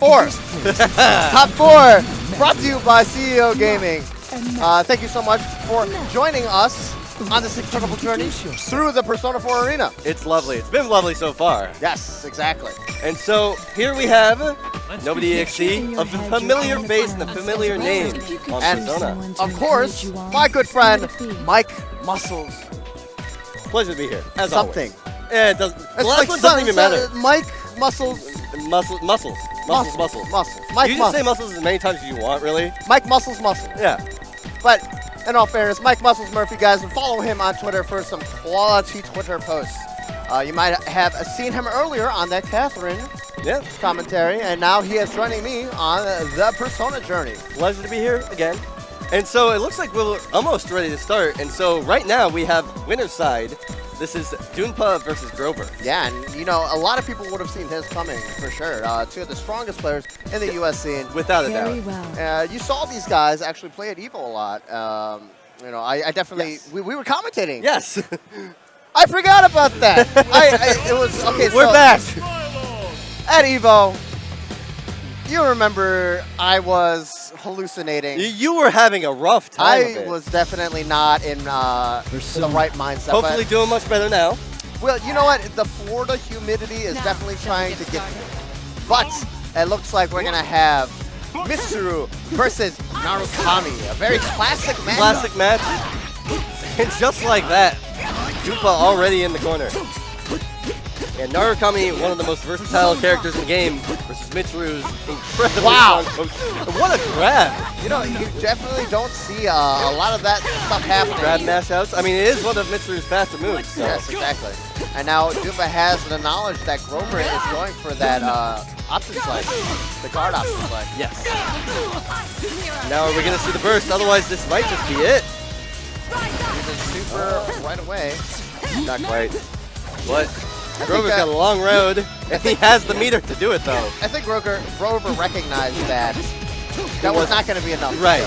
4. Top 4 brought to you by CEOGaming. Thank you so much for joining us on this incredible journey through the Persona 4 arena. It's lovely. It's been lovely so far. Yes, exactly. And so here we have Nobody EXE, a familiar face and a familiar name on Persona. Of course, my good friend, Mike Muscles. Pleasure to be here, as Something. always. Yeah, it doesn't, It's last one doesn't even matter. Mike Muscles. Muscles. Muscles. You Mike just Muscles. say muscles as many times as you want, really. Mike Muscles. Yeah. But in all fairness, Mike Muscles Murphy, guys, and follow him on Twitter for some quality Twitter posts. You might have seen him earlier on that Catherine commentary, and now he is joining me on the Persona journey. Pleasure to be here again. And so it looks like we're almost ready to start. And so right now we have winner's side. This is Qanba versus Grover. Yeah, and you know, a lot of people would have seen his coming for sure. Two of the strongest players in the US scene. Without a doubt. You saw these guys actually play at EVO a lot. You know, I definitely, we were commentating. Yes. I forgot about that. It was, okay, We're so back. at EVO, you remember I was hallucinating. You were having a rough time of it. I was definitely not in the right mindset. Hopefully doing much better now. Well, you know what? The Florida humidity is definitely trying to get me. But it looks like we're going to have Mitsuru versus Narukami. A very classic match. Classic match. And just like that, Qanba already in the corner. And Narukami, one of the most versatile characters in the game, versus Mitsuru's incredibly strong coach. What a grab! You know, you definitely don't see a lot of that stuff happening. Grab mash outs. I mean, it is one of Mitsuru's faster moves. So. Yes, exactly. And now Qanba has the knowledge that Grover is going for that option select, the guard option select. Yes. Now are we going to see the burst? Otherwise, this might just be it. He's super right away. Not quite. But Grover's got a long road, and he has the meter to do it, though. I think Grover recognized that that was not going to be enough. Right.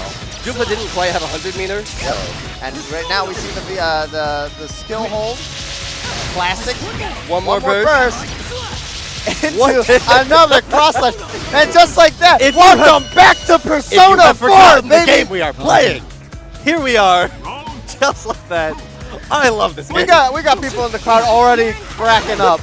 Qanba didn't quite have 100 meters. Yep. And right now we see the skill hold. Classic. One more burst. Into another cross slash. And just like that, welcome back to Persona 4, baby! The game we are playing. Here we are. Just like that. I love this game. We got people in the crowd already cracking up.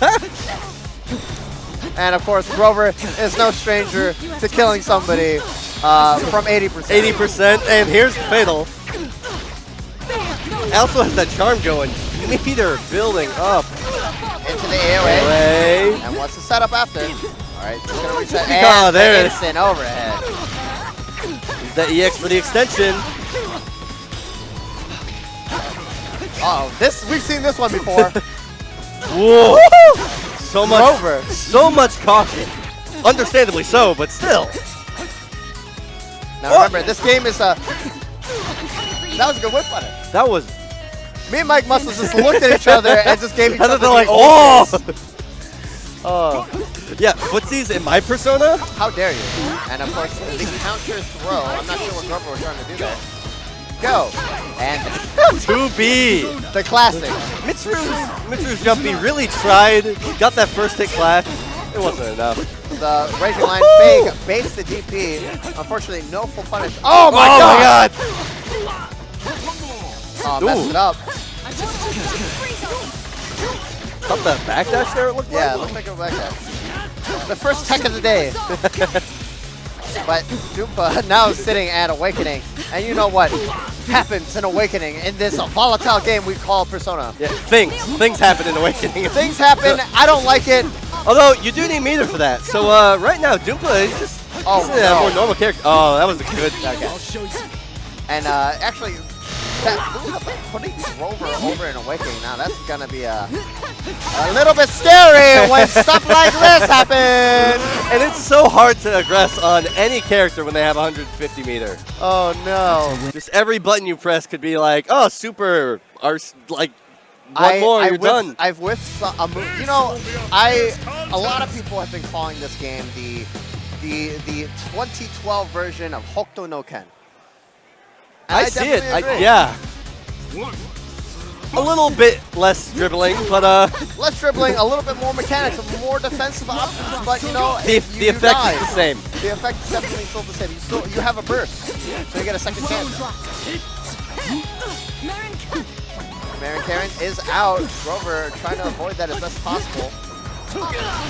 And of course, Grover is no stranger to killing somebody from 80%. 80%, and here's the fatal. Also has that charm going. Meter building up. Into the AOA. And what's the setup after? Alright, just gonna reset. And there it is. Instant overhead. The EX for the extension. Uh-oh, we've seen this one before. Whoa! So much caution. Understandably so, but still. Now remember, this game is that was a good whip button. That was. Me and Mike Muscles just looked at each other and just gave each other like, oh! Yeah, footsies in my Persona? How dare you? And of course, the counter throw. I'm not sure what Grover was trying to do there. Go. And 2B. The classic. Mitsuru's jumpy really tried. Got that first hit clash. It wasn't enough. The Raging Line fake base the DP. Unfortunately, no full punish. Oh my god! Oh, messed it up. Got the backdash there, it looked like? Yeah, it looked like a backdash. The first tech of the day. But Qanba now sitting at Awakening. And you know what happens in Awakening in this volatile game we call Persona. Yeah, things happen in Awakening. Things happen. I don't like it. Although, you do need meter for that. So right now, Qanba is just a more normal character. Oh, that was a good... Okay. And actually... putting Grover over in Awakening now, that's going to be a little bit scary when stuff like this happens. And it's so hard to aggress on any character when they have 150 meter. Oh, no. Just every button you press could be like, oh, super, or like, one more, you're done. I've whiffed a move. You know, a lot of people have been calling this game the 2012 version of Hokuto no Ken. I see it. Yeah. A little bit less dribbling, but less dribbling, a little bit more mechanics, more defensive options, but you know, the effect is the same. The effect is definitely still the same. You have a burst, so you get a second chance. Marin Karen is out. Grover trying to avoid that as best as possible.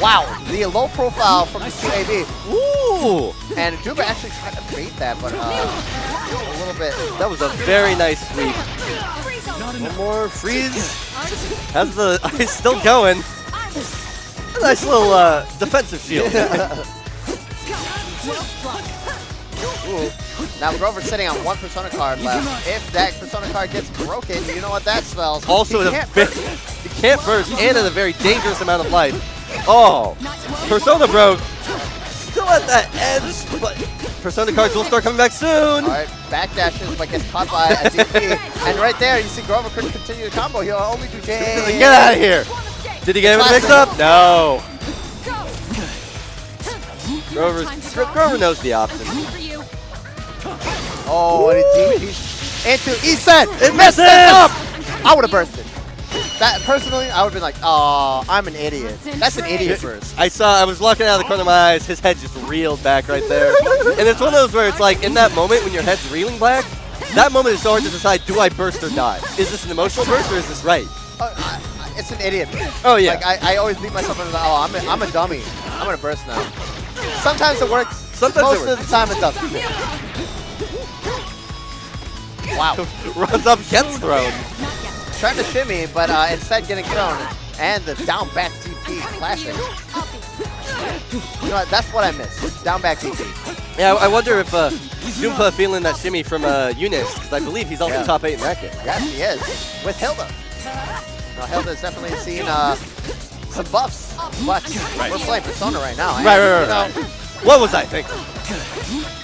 Wow, the low profile from the 2AB. Ooh! And Juba actually tried to bait that, but a little bit. That was a very nice sweep. One more freeze. Has the ice still going. A nice little defensive shield. Now Grover's sitting on one Persona card left. If that Persona card gets broken, you know what that spells. Also, he can't burst and at a very dangerous amount of life. Oh, Persona broke. Still at that edge, but Persona cards will start coming back soon. All right, backdashes, but gets caught by a DP. And right there, you see Grover couldn't continue the combo. He'll only do J. Get out of here. Did he get him a mix-up? No. Grover knows the option. Oh, and it into Eset. It messes up. I would have bursted. That personally, I would have been like, oh, I'm an idiot. That's an idiot burst. I was looking out of the corner of my eyes. His head just reeled back right there. And it's one of those where it's like, in that moment when your head's reeling back, that moment is so hard to decide, do I burst or die? Is this an emotional burst or is this right? It's an idiot burst. Oh, yeah. Like, I always beat myself up and like, oh, I'm a dummy. I'm going to burst now. Sometimes it works. Sometimes Most of the time it doesn't. Wow. Runs up, gets thrown. Trying to shimmy, but instead getting thrown. And the down back TP clashing. You know what? That's what I miss. Down back TP. Yeah, I wonder if Zoompa feeling that shimmy from Eunice, because I believe he's also top 8 in that game. Yes, he is. With Hilda. Now, Hilda's definitely seen some buffs, but we're playing Persona right now. Right. What was I thinking?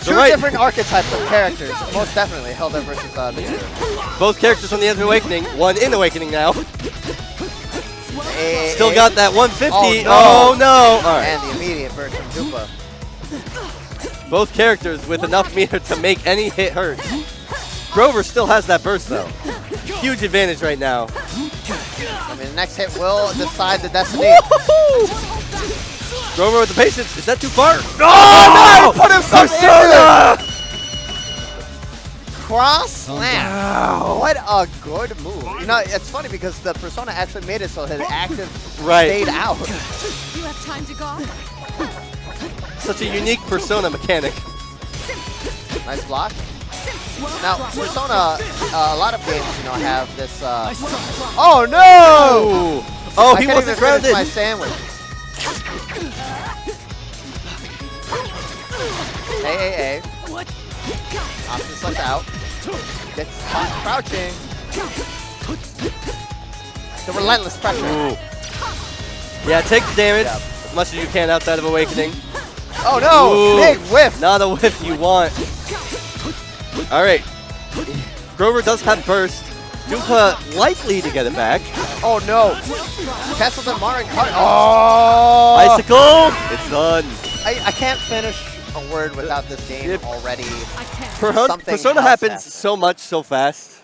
Two different archetypes of characters, most definitely, Hilda versus Mitsuko. Both characters from the end of Awakening, one in Awakening now. Still got that 150. Oh no! All right. And the immediate version, Dupa. Both characters with enough meter to make any hit hurt. Grover still has that burst though. Huge advantage right now. I mean, the next hit will decide the destiny. Grover with the patience. Is that too far? Oh, no! Put himself Persona! Cross slam. Wow. What a good move. You know, it's funny because the Persona actually made it so his active stayed out. You have time to go. Such a unique Persona mechanic. Nice block. Now, Persona, a lot of games, you know, have this. Oh no! Oh, he wasn't grounded. My sandwich. Hey. What? Aksys left out. Gets caught crouching. The relentless pressure. Ooh. Yeah, take the damage as much as you can outside of Awakening. Oh no! Ooh. Big whiff. Not a whiff you want. All right. Grover does have burst. Dupa likely to get it back. Oh no! Castles and Marin cut. Oh! Icicle! It's done. I can't finish a word without this game already. Persona happens so much so fast.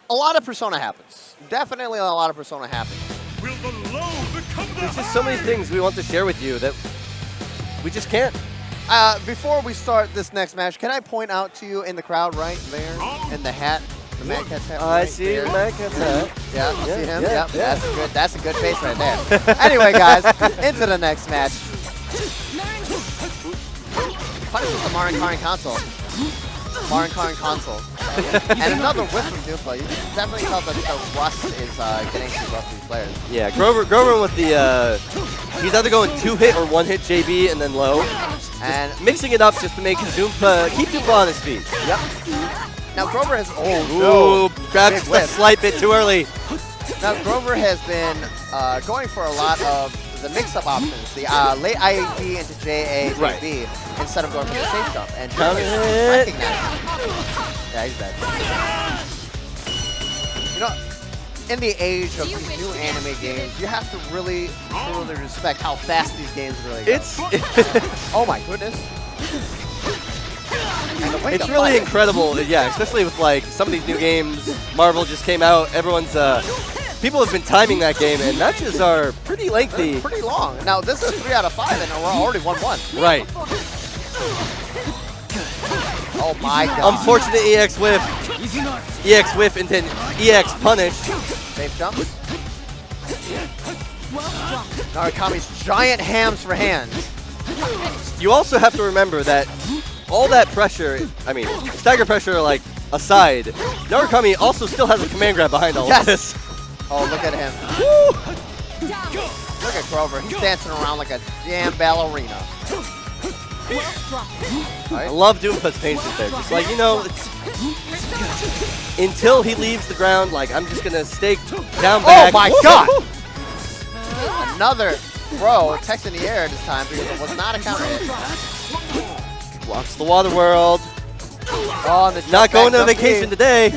A lot of Persona happens. Definitely a lot of Persona happens. There's just so many things we want to share with you that we just can't. Before we start this next match, can I point out to you in the crowd right there in the hat? The Mad Cat's hat. I see the Mad Cat's hat. Yeah, you see him? Yeah. That's a good face right there. Anyway, guys, into the next match. Punishes the Marin console. And another whiff from Dupa. You can definitely tell that the rust is getting too rough for these players. Yeah, Grover with the he's either going 2-hit or 1-hit JB and then low. And mixing it up just to make Zoompa keep Zoompa on his feet. Yep. Now Grover has grabs just a slight bit too early. Now Grover has been going for a lot of the mix-up options, the late IAD into JA, JB, instead of going for the safe jump. And recognizing that. Yeah, he's dead. You know, in the age of these new anime games, you have to really respect how fast these games really go. Oh my goodness. It's really incredible, yeah, especially with like some of these new games. Marvel just came out. Everyone's people have been timing that game, and matches are pretty lengthy. They're pretty long. Now this is 3 out of 5, and we're already 1-1. Right. Oh my god. Unfortunate EX whiff. EX whiff and then EX punish. Safe jump. Narukami's giant hams for hands. You also have to remember that all that pressure, I mean, stagger pressure like aside, Narukami also still has a command grab behind all of this. Oh, look at him. Look at Grover. He's dancing around like a damn ballerina. I love Doompa's patience there. Just like, you know, until he leaves the ground, like, I'm just going to stay down back. Oh my god! Another throw, text in the air this time because it was not a counter hit. Walks the water world. Oh, and the not going on vacation today.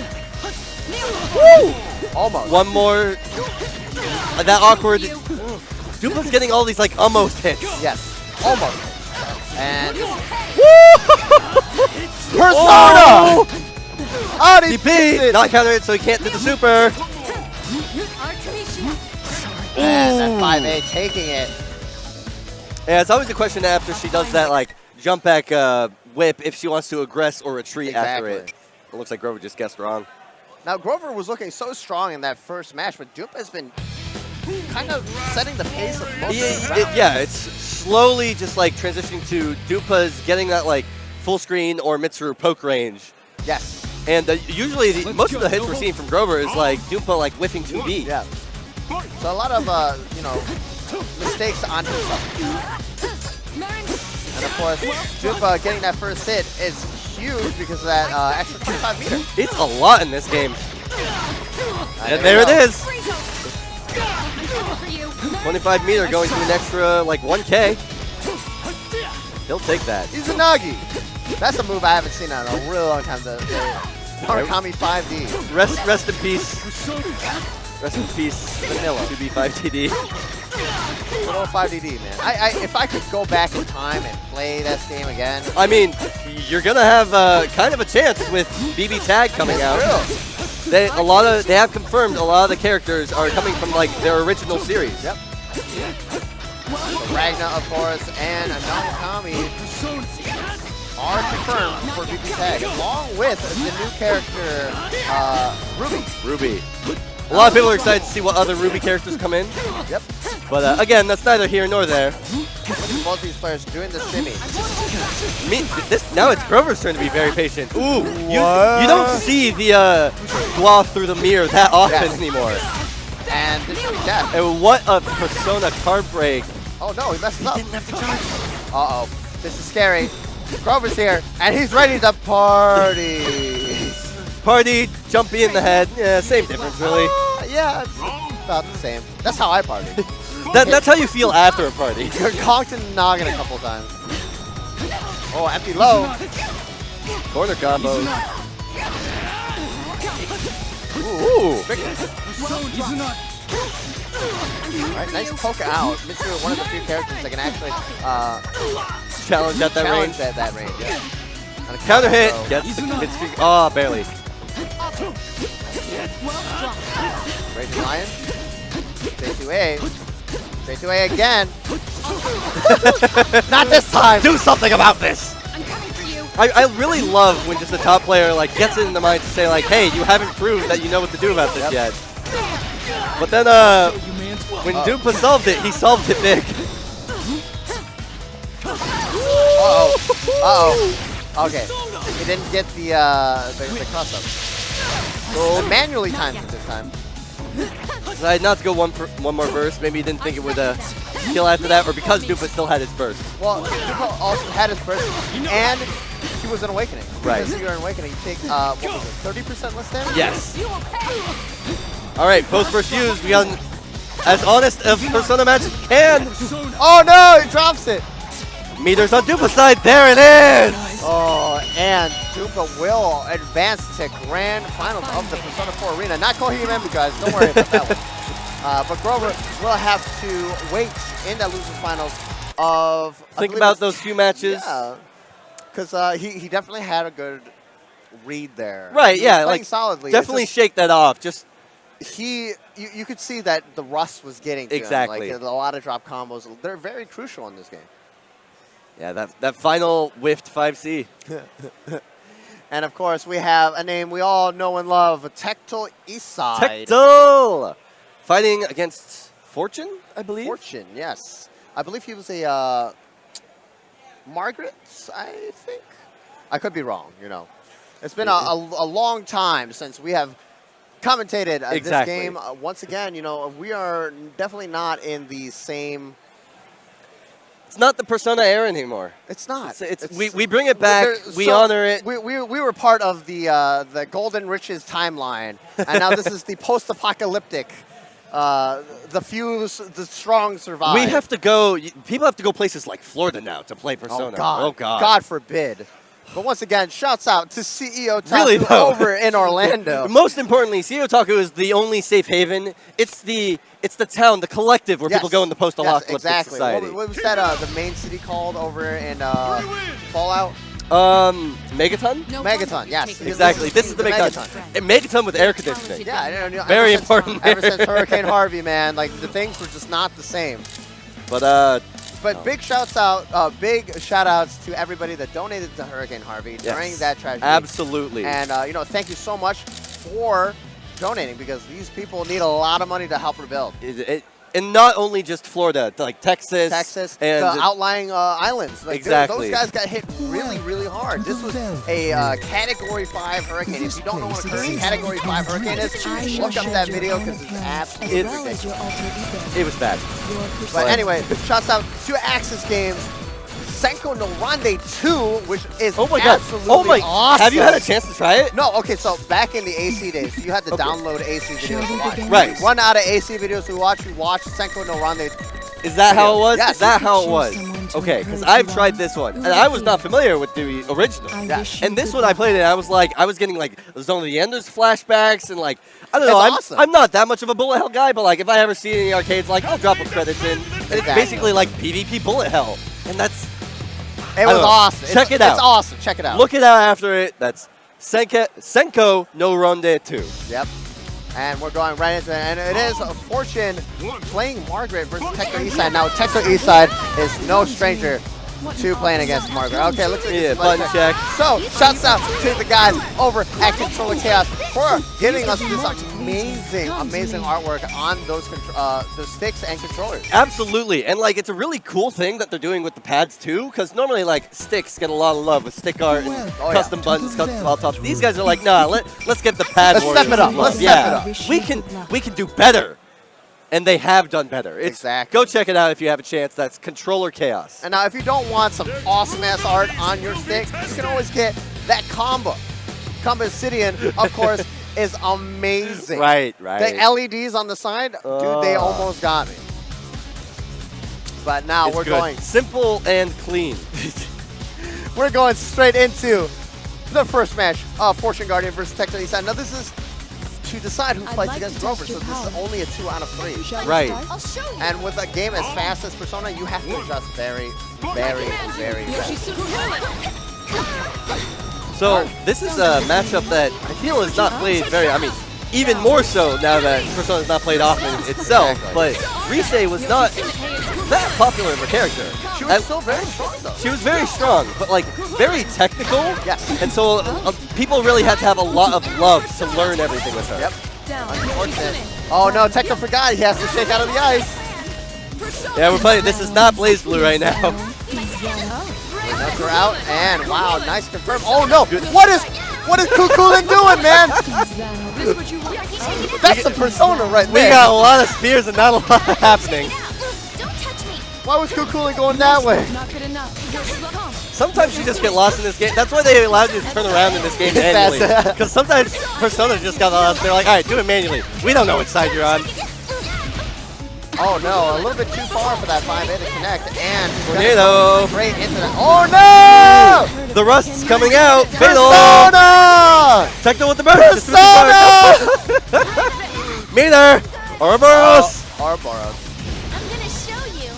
Woo! Almost. One more. That awkward. Doompa's getting all these like almost hits. Yes. Almost. And Persona! Oh, DP! Not counter it, so he can't do the super. And that 5A taking it. Yeah, it's always a question after she does that like jump back whip if she wants to aggress or retreat after it. It looks like Grover just guessed wrong. Now Grover was looking so strong in that first match, but Doompa has been kind of setting the pace of most of the rounds. Yeah, it's slowly just like transitioning to Doompa's getting that like full screen or Mitsuru poke range. Yes. And usually most of the hits we're seeing from Grover is like Doompa like whiffing 2B. Yeah. So a lot of you know, mistakes on himself. And of course, Qanba getting that first hit is huge because of that extra 25 meter. It's a lot in this game. And there it is. 25 meter going to an extra like 1K. He'll take that. Izanagi. That's a move I haven't seen in a really long time. The Narukami 5D. Rest in peace. Rest in peace, Vanilla to be 5TD. Good old 5DD, man. If I could go back in time and play this game again. I mean, you're gonna have kind of a chance with BB Tag coming out. They have confirmed a lot of the characters are coming from like their original series. Yep. Ragna, of course, and Narukami are confirmed for BB Tag, along with the new character Ruby. A lot of people are excited to see what other Ruby characters come in. Yep. But again, that's neither here nor there. Both these players doing the shimmy. Now it's Grover's turn to be very patient. Ooh, you don't see the gloss through the mirror that often anymore. And this should be death. And what a Persona card break. Oh no, he messed up. Uh-oh. This is scary. Grover's here, and he's ready to party. Party, jumpy in the head. Yeah, same difference, really. Yeah, it's about the same. That's how I party. That's how you feel after a party. You're conked in the noggin a couple times. Oh, empty low. Corner combo. Ooh. Alright, nice poke out. Mitsuru, one of the few characters that can actually challenge at that range. That range, yeah. Counter hit. Gets the hit streak. Oh, barely. Raging Lion. J2A. J2A again. Not this time. Do something about this. I really love when just a top player like gets it in the mind to say like, hey, you haven't proved that you know what to do about this yet. But then when Doompa solved it, he solved it big. Okay. He didn't get the cross up. So manually timed it this time. Decided not to go one more burst. Maybe he didn't think it would kill after that, or because Doompa still had his burst. Well, Doompa also had his burst, and he was an Awakening. Right. Because you're an Awakening, you take, what was it, 30% less damage? Yes. All right, post-burst used. We got as honest of Persona match as can. Oh no, he drops it. Meters on Doopa's side. There it is. Oh, and Qanba will advance to grand finals of the Persona 4 Arena. Not Kohima, guys. Don't worry about that one. But Grover will have to wait in that losers finals of. Think about those few matches. Yeah. because he definitely had a good read there. Right, He was yeah, playing like solidly. definitely shake that off. Just You could see that the rust was getting to exactly. him. Like, a lot of drop combos. They're very crucial in this game. Yeah, that final whiffed 5C. And of course, we have a name we all know and love, Tectal Eastside. Tectal! Fighting against Fortune, I believe? Fortune, yes. I believe he was a Margaret, I think. I could be wrong, you know. It's been a long time since we have commentated this game. Once again, you know, we are definitely not in the same... It's not the Persona era anymore. It's not. We bring it back. We honor it. We were part of the Golden Riches timeline, and now this is the post-apocalyptic. The strong survive. We have to go. People have to go places like Florida now to play Persona. Oh God! God forbid. But once again, shouts out to CEOtaku over in Orlando. Most importantly, CEOtaku is the only safe haven. It's the town, the collective where people go in the post-apocalyptic society. What was that? The main city called over in Fallout? Megaton? No Megaton, yes. Exactly. This is the Megaton. A Megaton with air conditioning. Yeah, I know. Very important. Ever since Hurricane Harvey, man, like the things were just not the same. But big shout outs to everybody that donated to Hurricane Harvey during that tragedy. Absolutely. And you know, thank you so much for donating, because these people need a lot of money to help rebuild. And not only just Florida, like Texas, and the outlying islands. Like, exactly. Those guys got hit really, really hard. This was a Category 5 hurricane. If you don't know what a Category 5 hurricane is, look up that video, because it's absolutely ridiculous. It was bad. But anyway, shouts out to Aksys Games. Senko no Ronde 2, which is absolutely awesome. Have you had a chance to try it? No, okay, so back in the AC days, you had to download AC videos to watch. Right. Run out of AC videos to watch, you watch Senko no Ronde. Is that how it was? Yes. Is that how it was? Okay, because I've tried this one, and I was not familiar with the original. Yes. And this one I played it, I was getting like Zone of the Enders flashbacks, and like, I don't know, awesome. I'm not that much of a bullet hell guy, but like if I ever see it in the arcades, like I'll drop a credits in. And it's basically like PvP bullet hell. And that's... It was awesome. Check it out. It's awesome. Check it out. Look it out after it. That's Senko no Ronde 2. Yep. And we're going right into it. And it is Fortune playing Margaret versus Tectal Eastside. Now, Tectal Eastside is no stranger to playing against Margaret. Okay, looks like it's button check. So, shouts out to the guys over at Controller Chaos for giving us this amazing artwork on those sticks and controllers. Absolutely, and like it's a really cool thing that they're doing with the pads too, because normally like sticks get a lot of love with stick art and custom buttons, custom all tops. These guys are like, nah, let's get the pad. Let's step it up. Let's step it up. We can do better. And they have done better. Exactly. Go check it out if you have a chance. That's Controller Chaos. And now, if you don't want some awesome-ass art on your stick, you can always get that Qanba. Qanba Obsidian, of course, is amazing. Right. The LEDs on the side, dude, they almost got me. But now we're going simple and clean. We're going straight into the first match of Fortune Guardian versus Tectal Eastside. Now, this is to decide who fights against Grover, so this is only a 2 out of 3. Right. And with a game as fast as Persona, you have to adjust very, very, very fast. So this is a matchup that I feel is not played even more so now that Persona is not played often itself. But Rise was not that popular of a character. She was still very strong, though. She was very strong, but like very technical. Yes. And so people really had to have a lot of love to learn everything with her. Yep. Unfortunate. Oh no, Tectal forgot he has to shake out of the ice. Yeah, we're playing. This is not BlazBlue right now. Nuts are out, and wow, nice confirm. Oh no, what is Kukulin doing, man? That's a Persona right there. We got a lot of spears and not a lot happening. Why was Kukulin going that way? Sometimes you just get lost in this game. That's why they allowed you to turn around in this game manually. Because sometimes Persona just got lost. They're like, all right, do it manually. We don't know which side you're on. Oh no, a little bit too far for that 5A to connect, and Tornado straight into that. Oh no! The rust's coming out. Persona! Tectal with the burst. Persona! Meter! Ouroboros! Ouroboros. I'm gonna show you.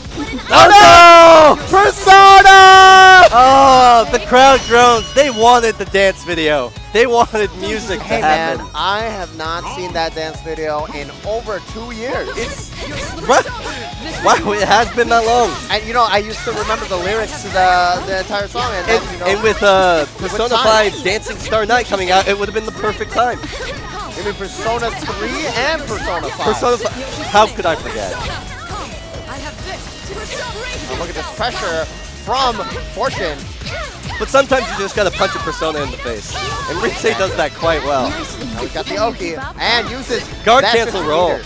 Oh no! Persona! Oh, the crowd groans. They wanted the dance video. They wanted music Hey to happen. man, I have not seen that dance video in over 2 years. Wow, it has been that long. And you know, I used to remember the lyrics to the entire song, and then, you know, And with Persona 5 Dancing Star Night coming out, it would have been the perfect time. I mean, Persona 3 and Persona 5. Persona 5. How could I forget? Oh, look at this pressure from Fortune. But sometimes you just gotta punch a Persona in the face. And Rinse does that quite well. Now he's got the Oki and uses Guard that cancel 50 roll. meter.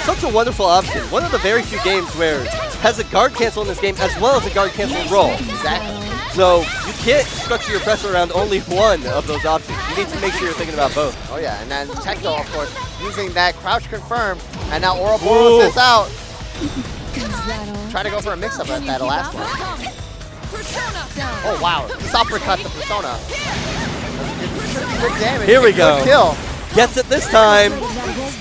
Such a wonderful option. One of the very few games where it has a guard cancel in this game as well as a guard cancel roll. Exactly. So you can't structure your pressure around only one of those options. You need to make sure you're thinking about both. Oh yeah, and then Tecto, of course, using that crouch confirm, and now Ouroboros is out. Try to go for a mix-up at that last one. Oh wow, this uppercut to Persona. Good damage. Here we Good go. Kill. Gets it this time.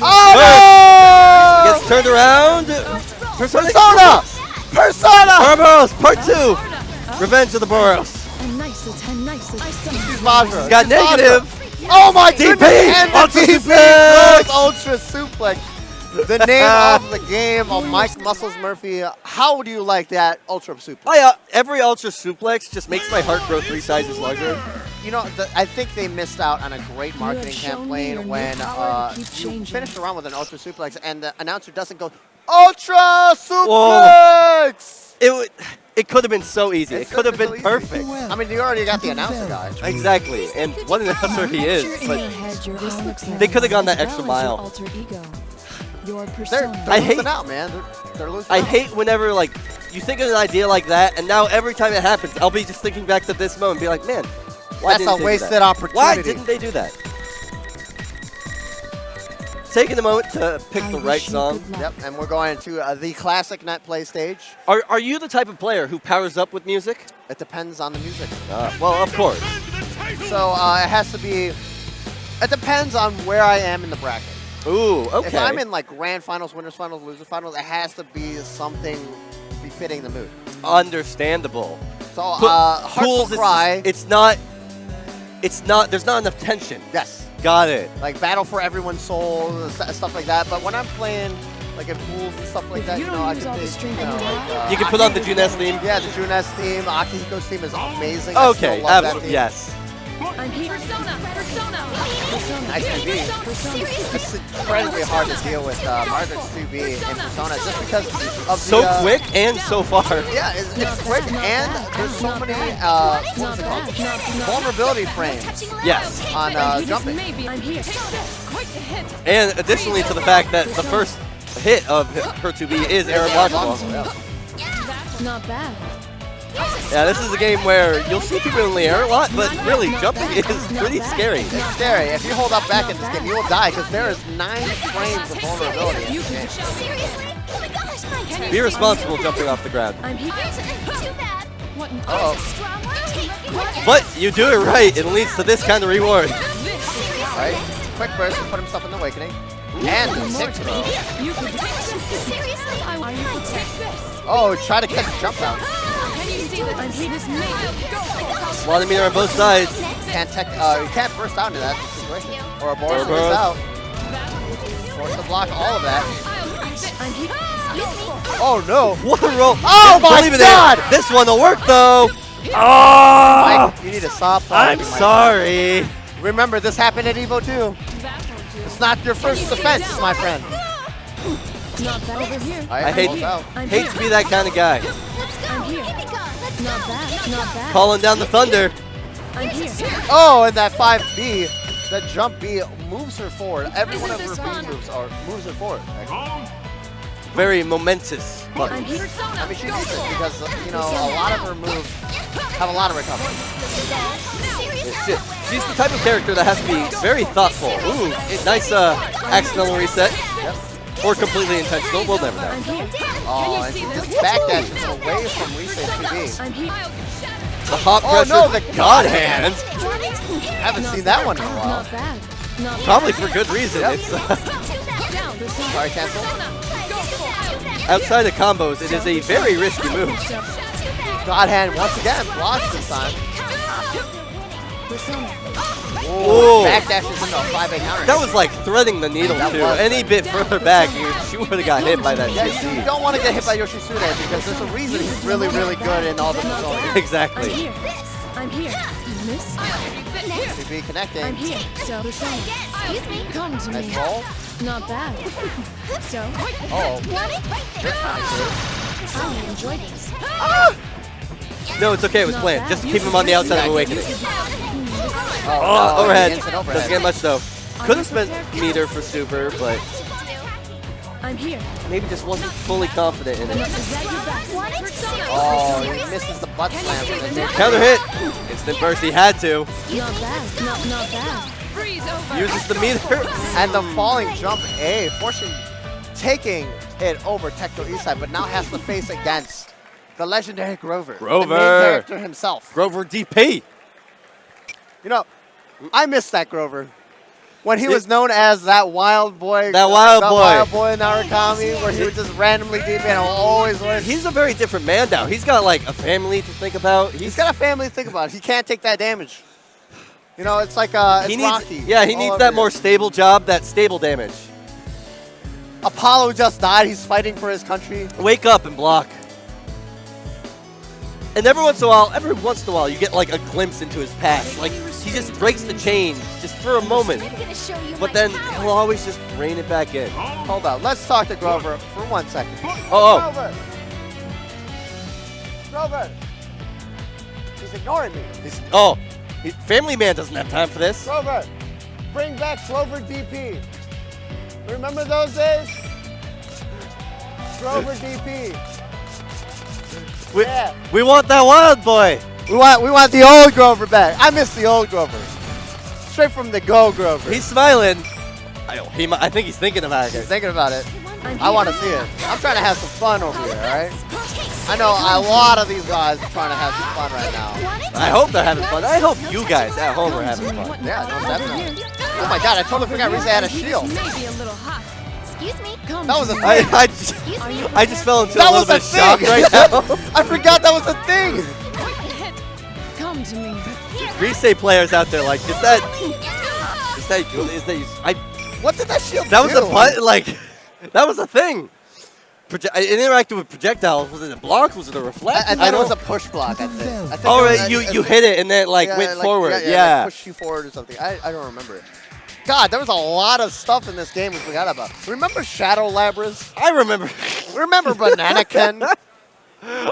Oh no! Gets turned around. Persona! Persona! Ouroboros, part 2. Revenge of the Boros. He's Majra. Got negative. Oh my DP! goodness! And the Ultra DP suplex! goes Ultra Suplex. The name of the game of Mike Muscles Murphy. How do you like that Ultra Suplex? Every Ultra Suplex just makes my heart grow 3 sizes larger. You know, I think they missed out on a great marketing campaign when you finished around with an Ultra Suplex and the announcer doesn't go, Ultra Suplex! It could have been so easy. It could have been so easy. perfect. I mean, you already got the announcer guy. Exactly. And what an announcer he is. But they could have gone that extra mile. They're losing out, man. They're losing out. I hate whenever, like, you think of an idea like that, and now every time it happens, I'll be just thinking back to this moment and be like, man, why That's didn't a they do wasted that? opportunity. Why didn't they do that? Taking a moment to pick the right song. Yep, and we're going into the classic net play stage. Are you the type of player who powers up with music? It depends on the music. Well, of course. So it has to be, it depends on where I am in the bracket. Ooh, okay. If I'm in like grand finals, winners finals, loser finals, it has to be something befitting the mood. Understandable. So Hearts Will Cry. It's not, there's not enough tension. Yes. Got it. Like Battle for Everyone's Soul, stuff like that. But when I'm playing like in pools and stuff like that, you know, I can think, you can put on the Junes theme? Yeah, the Junes theme. Akihiko's theme is amazing. Okay, I still love that theme. yes. I'm here. Persona. Nice 2B. It's incredibly hard to deal with Margaret's 2B in Persona just because of So the, quick and so far. Yeah, it's quick and there's so many what's it called? Vulnerability frames. Yes. On jumping. I'm here. Quite the hit. And additionally to the fact that the first hit of her 2B is Aaron Blockball. Not bad. Yeah, this is a game where you'll see people in the air a lot, but really, jumping is pretty scary. It's scary. If you hold up back in this game, you will die because there is 9 frames of vulnerability in this game. Be responsible jumping off the ground. I'm here. Uh-oh. But you do it right, it leads to this kind of reward. Right? Quick burst to put himself in the awakening. And the 6 throw. Oh, try to catch a jump out. Vladimir on both sides. You can't burst out into that situation. Or a board is out. Force to block all of that. Oh no! What a roll! Oh my god! This one will work though! Oh! Mike, you need to stop. I'm sorry. Remember, this happened at EVO 2. It's not your first offense, my friend. I hate to be that kind of guy. Calling down the thunder. Oh, and that 5B, that jump B moves her forward. Every one of her B moves moves her forward. Very momentous buttons. I mean, she needs it because, you know, a lot of her moves have a lot of recovery. She's the type of character that has to be very thoughtful. Ooh, nice accidental reset. Yep. Or completely intentional, we'll never know. Oh, and she just backdashes away from Reset 2B. The hop pressure, no, the God hand. Haven't seen that one in a while. Probably for good reason. Yep. It's Sorry, cancel. outside of combos, it is a very risky move. God hand once again blocks this time. Ooh. Backdashes into a 5A counter. That was like threading the needle That too. was. Any bit further back, she would have got hit by that Yeah, TC. you don't want to get hit by Yoshitsune because there's a reason he's really, really good in all the facilities. Exactly. I'm here. Miss. To be connecting. I'm here. So, Excuse me. come to me. Nice roll. Not bad. So, Oh. I enjoy these. No, it's okay. It was planned. Just keep him on the outside of Awakening. Oh, Overhead. instant overhead. Doesn't get much though. Could have spent meter for super, but I'm here. maybe just wasn't fully confident in it. Is that your best? Persona. Oh, he misses the butt slam. With the Counter hit. Instant burst. He had to. Not bad. Not bad. Freeze over. Uses the meter. And the falling jump A, forcing taking it over Tecto Eastside, but now has to face against the legendary Grover. Grover. The main character himself. Grover DP. You know, I miss that Grover. When he was known as that wild boy. That wild the boy. wild boy in Narukami, where he would just randomly DP and always win. He's a very different man now. He's got like a family to think about. He's got a family to think about. He can't take that damage. You know, it's like it's he needs, Rocky. yeah, he all needs over that here. more stable job, that stable damage. Apollo just died. He's fighting for his country. Wake up and block. And every once in a while, you get like a glimpse into his past. Like he just breaks the chain just for a moment, I'm gonna show you but my then power. he'll always just rein it back in. Hold on. Let's talk to Grover for 1 second. Oh, Grover! Grover! He's ignoring me. Family Man doesn't have time for this. Grover! Bring back Grover DP. Remember those days? Grover DP. Yeah. We want that wild boy. We want the old Grover back. I miss the old Grover. Straight from the go Grover. He's smiling. I think he's thinking about He's it. thinking about it. I want to see it. I'm trying to have some fun over here, all right? I know a lot of these guys are trying to have some fun right now. I hope they're having fun. I hope you guys at home are having fun. Yeah, no, definitely. Oh my God, I totally forgot Risa had a shield. Maybe a little hot. Excuse me. Come That was a to thing. I just fell into That a little was bit a of shock thing. right now. I forgot that was a thing. Come to me. Resay players out there, like, is that What did that shield that was do? a button, like, that was a thing. It interacted with projectiles. Was it a block? Was it a reflect? I thought it was a push block, I think. I think Oh, it was- right, you hit it and then it, like, went forward. Yeah, like push you forward or something. I don't remember it. God, there was a lot of stuff in this game we forgot about. Remember Shadow Labras? I remember. Remember Banana Ken?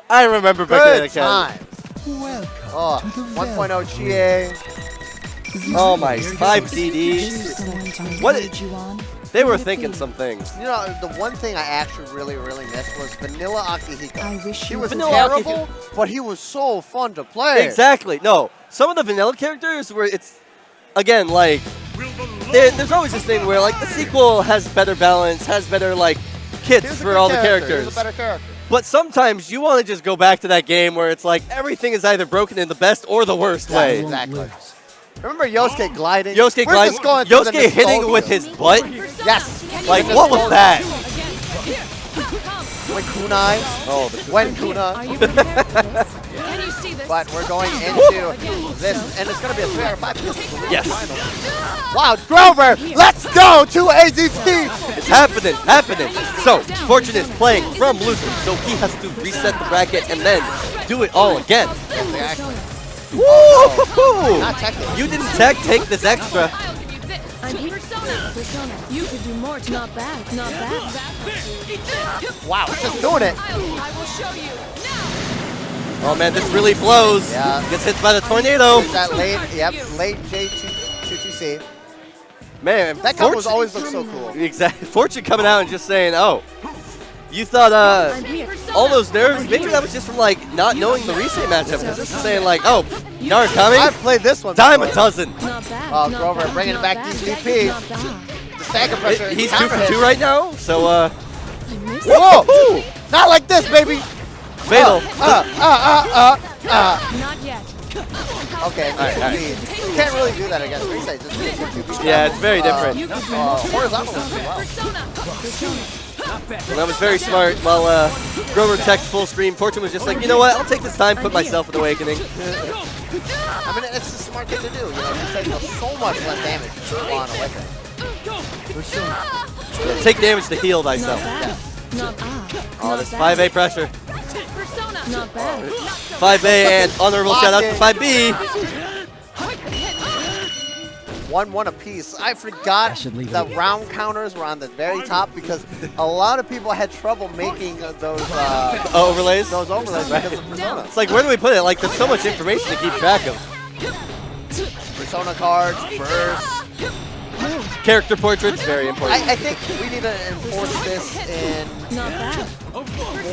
I remember Good Banana Ken. times. Oh, 1.0 Chie. Oh my, 5 CDs. What? They were thinking some things. You know, the one thing I actually really missed was Vanilla Akihiko. He was Vanilla terrible, but he was so fun to play. Exactly. No, some of the vanilla characters where it's, again, like, there's always this thing where, like, the sequel has better balance, has better, like, kits He was a for good all the character. He characters. was a better character. But sometimes you want to just go back to that game where it's like everything is either broken in the best or the worst way. Exactly. Remember Yosuke gliding? Yosuke We're gliding, just going through the Yosuke hitting nostalgia. with his butt. Yes. Like, what was that? When kunai. Oh, When Are kuna. you prepared for this? Can you see this? But we're going into this, and it's going to be a 3-5. yes, Wow, Grover, let's go to AZT. it's happening. So, Fortune is playing from losing, so he has to reset the bracket and then do it all again. Woo! Not technically. You didn't take this extra. I'm here. Persona. You could do more. Not bad. Not bad. Wow, it's just doing it. I will show you now. Oh man, this really blows. Yeah. Gets hit by the tornado. There's that late J22C. Man, That combos always look so cool. Exactly. Fortune coming out and just saying, "Oh, you thought I'm here. all those nerves? Maybe that was just from like not knowing the reset matchup. Because this is saying like, oh, Narukami, I've played this one dime a before. dozen. Not bad. Oh, not Grover bad, bringing not back bad. DCP. Not bad. The stagger pressure. He's 2 counter for hit. 2 right now. So I missed. Whoa! Not like this, baby. fatal. Not yet. Okay, All right. you can't really do that against reset. Just Yeah, it's very different. You could do more. horizontal as well. Persona. And that was very smart. While Grover teched full screen, Fortune was just like, you know what? I'll take this time, put myself in Awakening. I mean, it's a smart thing to do. You know, you take so much less damage on Awakening. Yeah, take damage to heal thyself. Oh, this 5A pressure. Not bad. 5A and honorable shout out to 5B. 1-1 apiece. I forgot the round counters were on the very top because a lot of people had trouble making those overlays. Those overlays because of Persona. It's like, where do we put it? Like, there's so much information to keep track of. Persona cards, bursts. Character portraits, very important. I think we need to enforce this in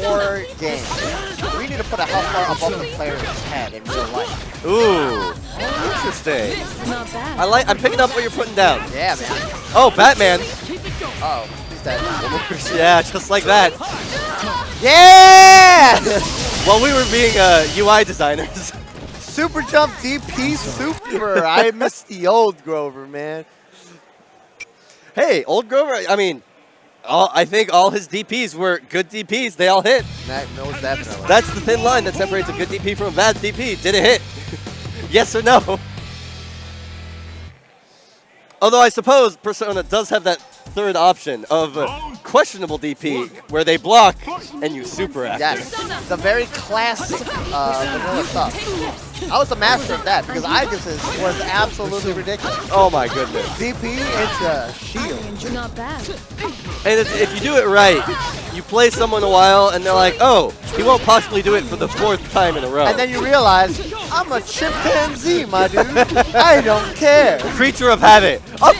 more games. We need to put a health bar above the player's head in real life. Ooh, interesting. I'm picking up what you're putting down. Yeah, man. Oh, Batman. Oh, he's dead. Yeah, just like that. Yeah! While we were being UI designers. Super jump DP super. I miss the old Grover, man. Hey, old Grover, I mean, I think all his DPs were good DPs. They all hit. Most definitely. That's the thin line that separates a good DP from a bad DP. Did it hit? Yes or no? Although I suppose Persona does have that third option of questionable DP where they block and you super active. Yes, the very classic vanilla stuff. I was the master of that because Aksys was absolutely ridiculous. Oh my goodness. DP into shield. Not bad. And if you do it right, you play someone a while and they're like, oh, he won't possibly do it for the 4th time in a row. And then you realize, I'm a chimpanzee, my dude. I don't care. Creature of habit. Oh,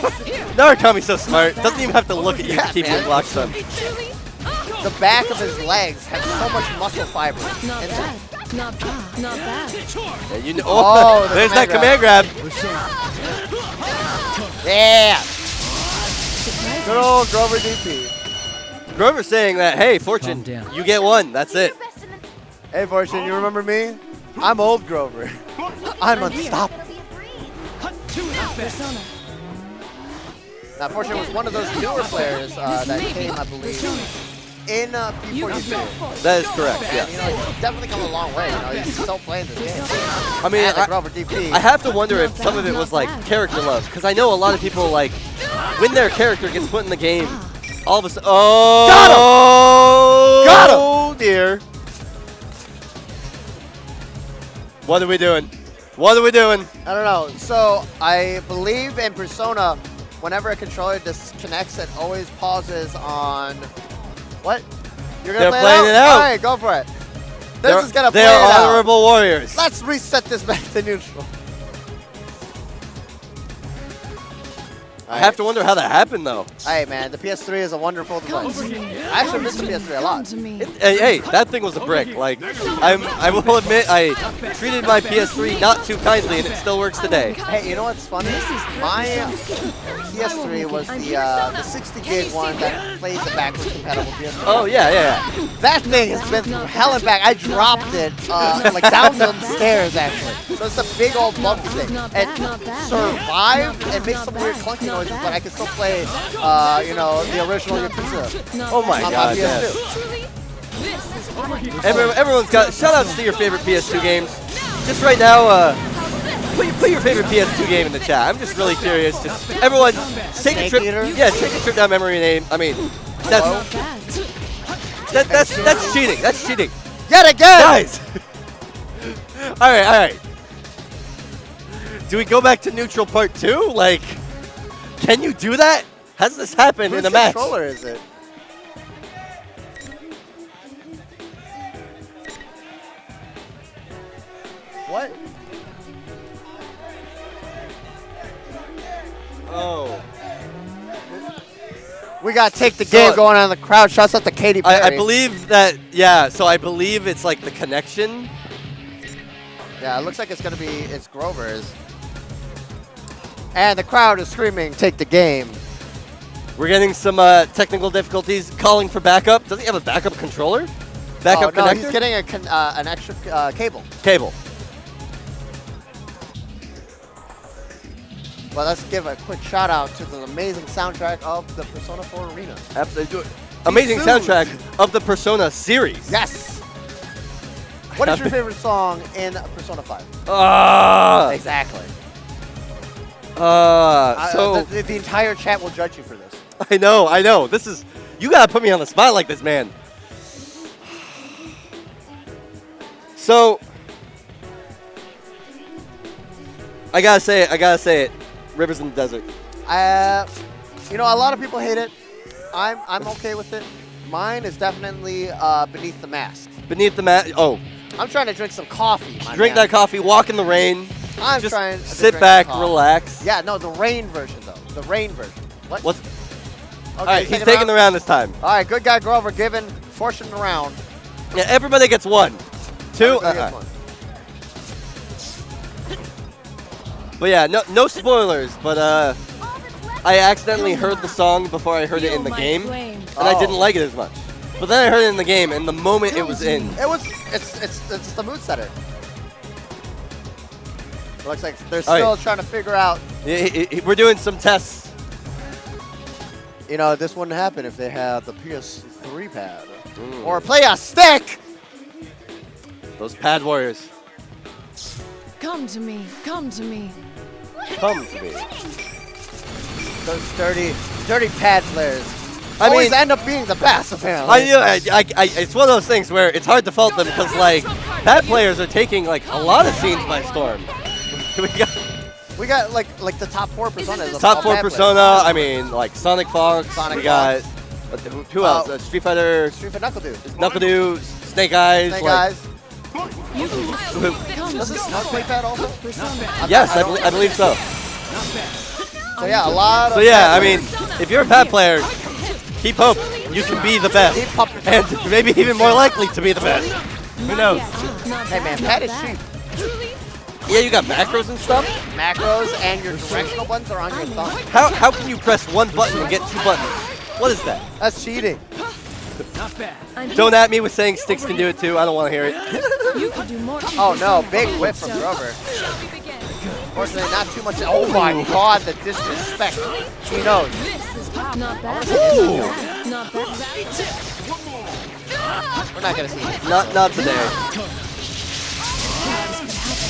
Narukami's so smart. Doesn't even have to look at you to keep your blocks done. The back of his legs have so much muscle fiber. Not bad. Not bad. Not bad. Yeah, you know, there's that command grab. Yeah. Good old Grover DP. Grover saying that, hey, Fortune, you get one. That's it. Hey, Fortune, you remember me? I'm old Grover. I'm unstoppable. Now, Fortune was one of those newer players that came, I believe, in P42. That is correct, And, yes. you know, he's definitely come a long way. You know, he's still playing this game. I mean, And Grover DP. I have to wonder if some of it was like character love, because I know a lot of people like when their character gets put in the game, all of a sudden, oh, Got him! Oh dear. What are we doing? What are we doing? I don't know. So I believe in Persona, whenever a controller disconnects, it always pauses on what? You're gonna They're play playing it out. All right, go for it. This is gonna play it They're out. honorable warriors. Let's reset this back to neutral. I have to wonder how that happened, though. Hey, man, the PS3 is a wonderful device. I actually miss the PS3 a lot. Hey, that thing was a brick. Like, I will admit, I treated my PS3 not too kindly, and it still works today. Hey, you know what's funny? My PS3 was the 60 gig one that plays the backwards compatible PS3. Oh, yeah. That thing has been through hell and back. I dropped it like down the stairs, actually. So it's a big old bumpy thing. It survived and makes some weird clunky noises, but I can still play, you know, the original Yakuza. Oh my on god, my yes. PS2. Everyone's got shout-outs to your favorite PS2 games. Just right now, put your favorite PS2 game in the chat. I'm just really curious. Just everyone, take a trip. Yeah, take a trip down memory lane. I mean, that's cheating. That's cheating. Yet again! Guys! all right. Do we go back to neutral part 2? Like, can you do that? Has this happened in a match? Whose controller is it? What? Oh. We gotta take the game going on in the crowd. Shouts out to Katy Perry. I believe that, yeah, so I believe it's like the connection. Yeah, it looks like it's gonna be, it's Grover's. And the crowd is screaming, take the game. We're getting some technical difficulties calling for backup. Does he have a backup controller? Backup no, connector? he's getting an extra cable. Cable. But let's give a quick shout out to the amazing soundtrack of the Persona 4 Arena. Absolutely. amazing soon. soundtrack of the Persona series. Yes. What is your favorite song in Persona 5? Exactly. So the entire chat will judge you for this. I know. This is, you gotta put me on the spot like this, man. So I gotta say it. Rivers in the Desert. You know, a lot of people hate it. I'm okay with it. Mine is definitely Beneath the Mask. Beneath the Mask. Oh. I'm trying to drink some coffee. Drink that coffee, walk in the rain. I'm just trying to sit drink back, coffee. relax. Yeah, no, the rain version, though. The rain version. What? What's... Okay, All right, he's taking the round this time. All right, good guy Grover given, fortune the round. Yeah, everybody gets one. Two. Everybody gets one. But yeah, no spoilers. But I accidentally heard the song before I heard it in the game, and I didn't like it as much. But then I heard it in the game, and the moment it was in, it's the mood setter. Looks like they're still trying to figure out. We're doing some tests. You know, this wouldn't happen if they had the PS3 pad or play a stick. Those pad warriors. Come to me. Come to me. Come to me. Those dirty pad players. I always mean, end up being the best, apparently. It's one of those things where it's hard to fault them because, like, pad players are taking, like, a lot of scenes by storm. We got like the top 4 personas. Top 4 Persona. I mean, like Sonic Fox. We got who else? Street Fighter. Knuckle Dude. Knuckle Dude. Snake Eyes. Snake like, Eyes. Does this not play pad also? Yes, I believe so. So yeah, a lot of. So yeah, I mean, if you're a pad player, keep hope. You can be the best, and maybe even more likely to be the best. Who knows? Hey man, pad is cheap. Yeah, you got macros and stuff. Macros and your directional buttons are on your thumb. How can you press one button and get 2 buttons? What is that? That's cheating. Not bad. Don't at me with saying sticks can do it too. I don't want to hear it. You could do more. Oh no, big whip from Grover. Fortunately, not too much. Oh my god, the disrespect. He knows. This is not bad. Ooh. Not bad. We're not gonna see it. Not today.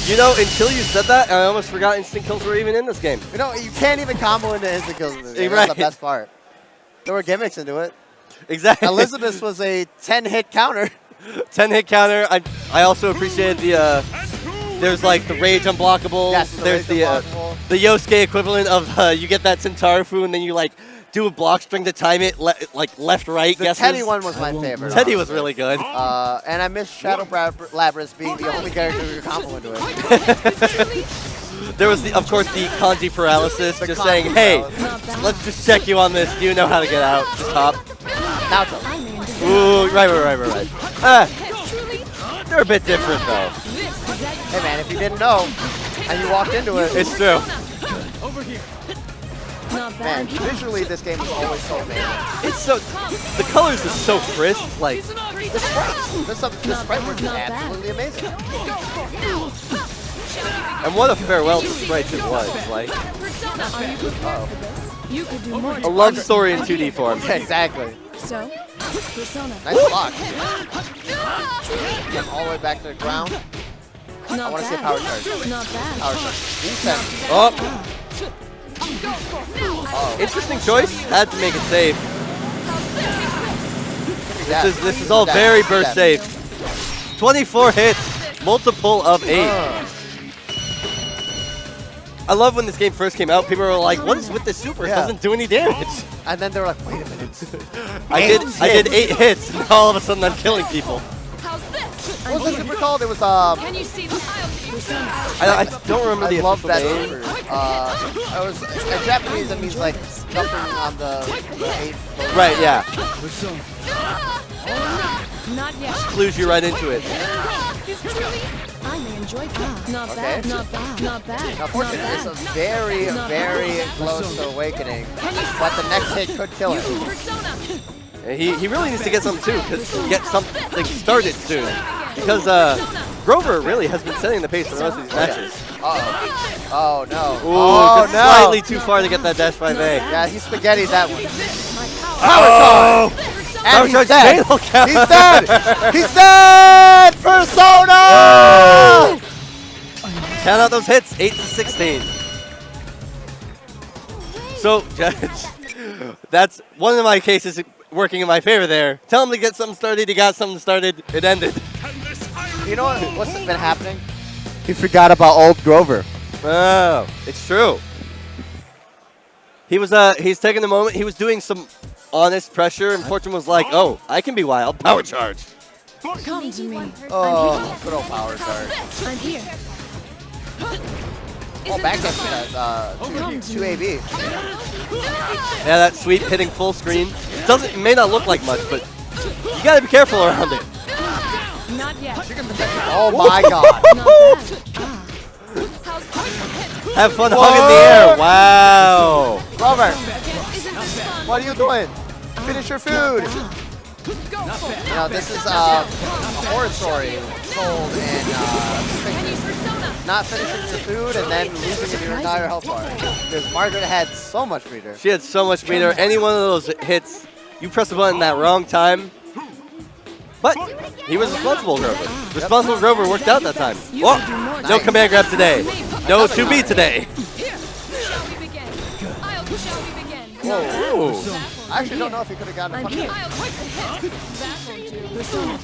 You know, until you said that, I almost forgot instant kills were even in this game. You know, you can't even combo into instant kills in this game. Right. That's the best part. There were gimmicks into it. Exactly. Elizabeth was a 10-hit counter. 10-hit counter. I also appreciated the there's like the rage unblockable. Yes, there's the Yosuke equivalent of you get that Centarifu and then you like do a block string to time it like left right. The guesses. Teddy one was my favorite. Teddy was really good. And I miss Shadow Labyrinth being the only character who could combo into it. There was of course the kanji paralysis, The just kanji saying, hey, paralysis. let's just check you on this. Do you know how to get out? Just hop. Naoto. Ooh, right. They're a bit different though. Hey man, if you didn't know and you walked into it, It's true. man, visually this game is always so amazing. It's so, the colors are so crisp, like, The sprites, the sprite work is absolutely amazing. and what a farewell to sprites it was, like, You could do more. a love story in 2D form. Yeah, exactly. So, Persona. Nice block. Get all the way back to the ground. Not I want to see a bad. power charge. Not bad. Power charge. Defense. Oh, interesting choice. Had to make it safe. This is all very burst safe. 24 hits, multiple of 8. I love when this game first came out, people were like, what is with this super? It doesn't do any damage. And then they were like, wait a minute. I did 8 hits, and all of a sudden I'm killing people. What was the super called? It was, Can you see the I don't remember I the love that official super. name. It was, in Japanese, it means like jumping on the 8th. Right, yeah. Not yet. Clues you right into it. I may enjoy that. Not Okay. bad. Not bad. Not bad. Now, fortunately, it's a very, very close to awakening, but the next hit could kill him. Persona. And he really needs to get something too, get something started soon. Because Grover really has been setting the pace for the rest of these matches. Uh-oh. Oh, no. Ooh, Oh, just no. slightly too far to get that dash 5A. Yeah, he spaghettied that one. Oh! And he's charge dead. fatal count. He's dead. He's dead. Persona. Count out those hits. 8 to 16. So, Judge, that's one of my cases working in my favor there. Tell him to get something started. He got something started. It ended. You know what's been happening? He forgot about old Grover. Oh, it's true. He was he's taking the moment. He was doing some honest pressure, and Fortune was like, "Oh, I can be wild. Power charge." Come to me. Oh, good old power charge. I'm here. Oh, back up to that 2AB. Yeah, that sweep hitting full screen. It may not look like much, but you gotta be careful around it. Not yet. Oh my god. Not bad. Have fun hugging the air. Wow. Grover, Isn't this fun? what are you doing? Finish your food. Go for it. You know, this is a horror story told in not finishing your food and then losing your entire health bar. Because Margaret had so much meter. She had so much meter. Any one of those hits, you press the button that wrong time. But he was responsible, Grover. Responsible Grover worked out that time. Oh, no command grab today. No 2B today. Here. Shall we begin? Shall we begin? Whoa. I actually don't know if he could have gotten a I'm punch. here. I'll quit the hit. That will do. Persona.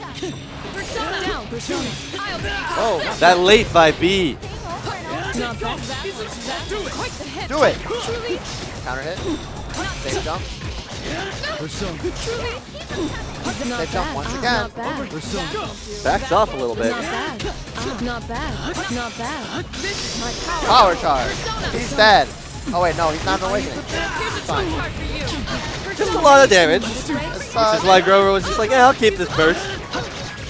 Persona down. Persona. I'll take Oh, That late by B. Not bad. Do it. Quite the hit. do it. Truly. Counter hit. Safe jump. Not They jump bad. once again. Not bad. Backs off a little bit. Not bad. Not bad. Not bad. This is my power. Power charge. He's dead. Oh wait, no, he's not awakening. Fine. Just a lot of damage. It's, This is why Grover was just like, yeah, I'll keep this burst.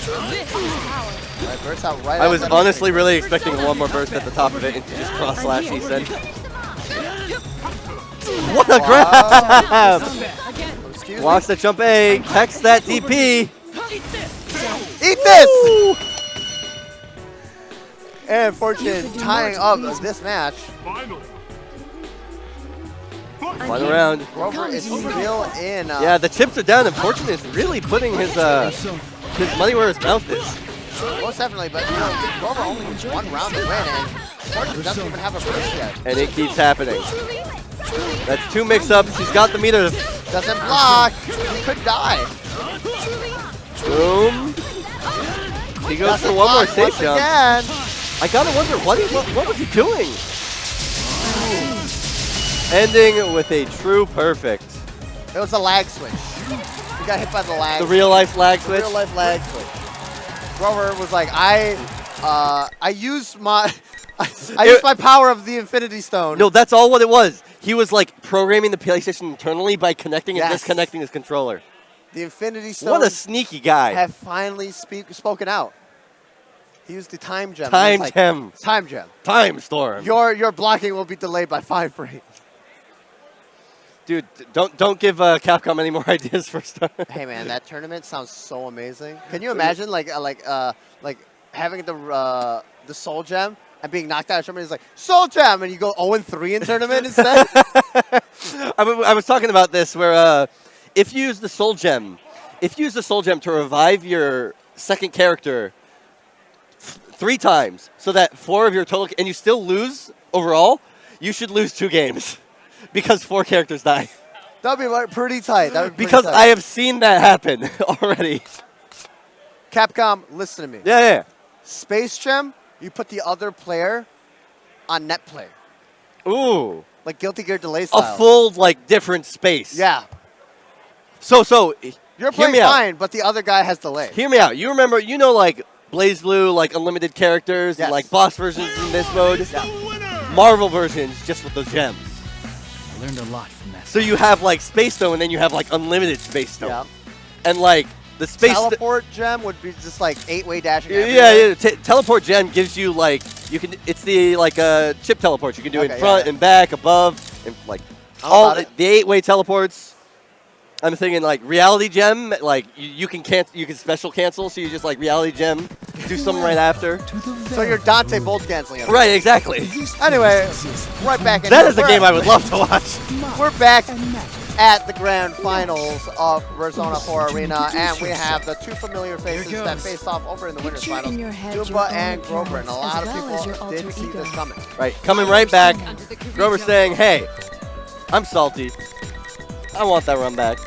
Right, burst out right I was outside honestly really expecting one more burst at the top of it and to just cross slash, he said. What a grab! Excuse me. Watch the jump A, hex that DP. Eat this! And Fortune tying up this match. Final round. Grover is still in. Yeah, the chips are down and Fortune is really putting his money where his mouth is. Most definitely, but you know, Grover only needs one round to win, and Fortune doesn't even have a burst yet. And it keeps happening. That's 2 mix-ups. He's got the meter. Doesn't block. He could die. Boom. He goes Doesn't for one more block safe once jump. again. I gotta wonder what was he doing? Ending with a true perfect. It was a lag switch. He got hit by the lag. The real life lag switch. Real life lag switch. Grover was like, I used my I used my power of the Infinity Stone. No, that's all what it was. He was like programming the PlayStation internally by connecting and Yes. disconnecting his controller. The Infinity Stone. What a sneaky guy. Have finally spoken out. He used the time gem. Time It's gem. Time gem. Time storm. Your blocking will be delayed by 5 frames. Dude, don't give Capcom any more ideas for stuff. Hey man, that tournament sounds so amazing. Can you imagine like having the Soul Gem and being knocked out of somebody's like Soul Gem and you go 0-3 in tournament instead? I was talking about this where if you use the Soul Gem, to revive your second character 3 times, so that 4 of your total, and you still lose overall, you should lose 2 games because 4 characters die. That'd be like pretty tight. Because I have seen that happen already. Capcom, listen to me. Yeah. Space Gem, you put the other player on net play. Ooh. Like Guilty Gear delay style. A full, like, different space. Yeah. So You're hear playing me out. fine, but the other guy has delay. Hear me out. You remember, like, Blaze Blue, like, unlimited characters, Yes. and, like, boss versions in this mode? Marvel versions, just with those gems. I learned a lot from that. So you have, like, Space Stone, and then you have, like, unlimited Space Stone. Yeah. And, like, the Space... Teleport Gem would be just like 8-way dashing. Yeah. Teleport Gem gives you, like, it's the, like, chip teleports. You can do it in front and back, above, and, like, all the 8-way teleports. I'm thinking, like, Reality Gem, like, you can special cancel, so you just, like, Reality Gem, do something right after. So you're Dante bolt canceling it. Right, exactly. Anyway, right back in That is a game I would love to watch. We're back at the grand finals of Persona 4 Arena, and we have the two familiar faces that faced off over in the winners finals, Qanba and Grover, and a lot of people didn't see this coming. Right, coming right back. Grover saying, hey, I'm salty. I want that run back.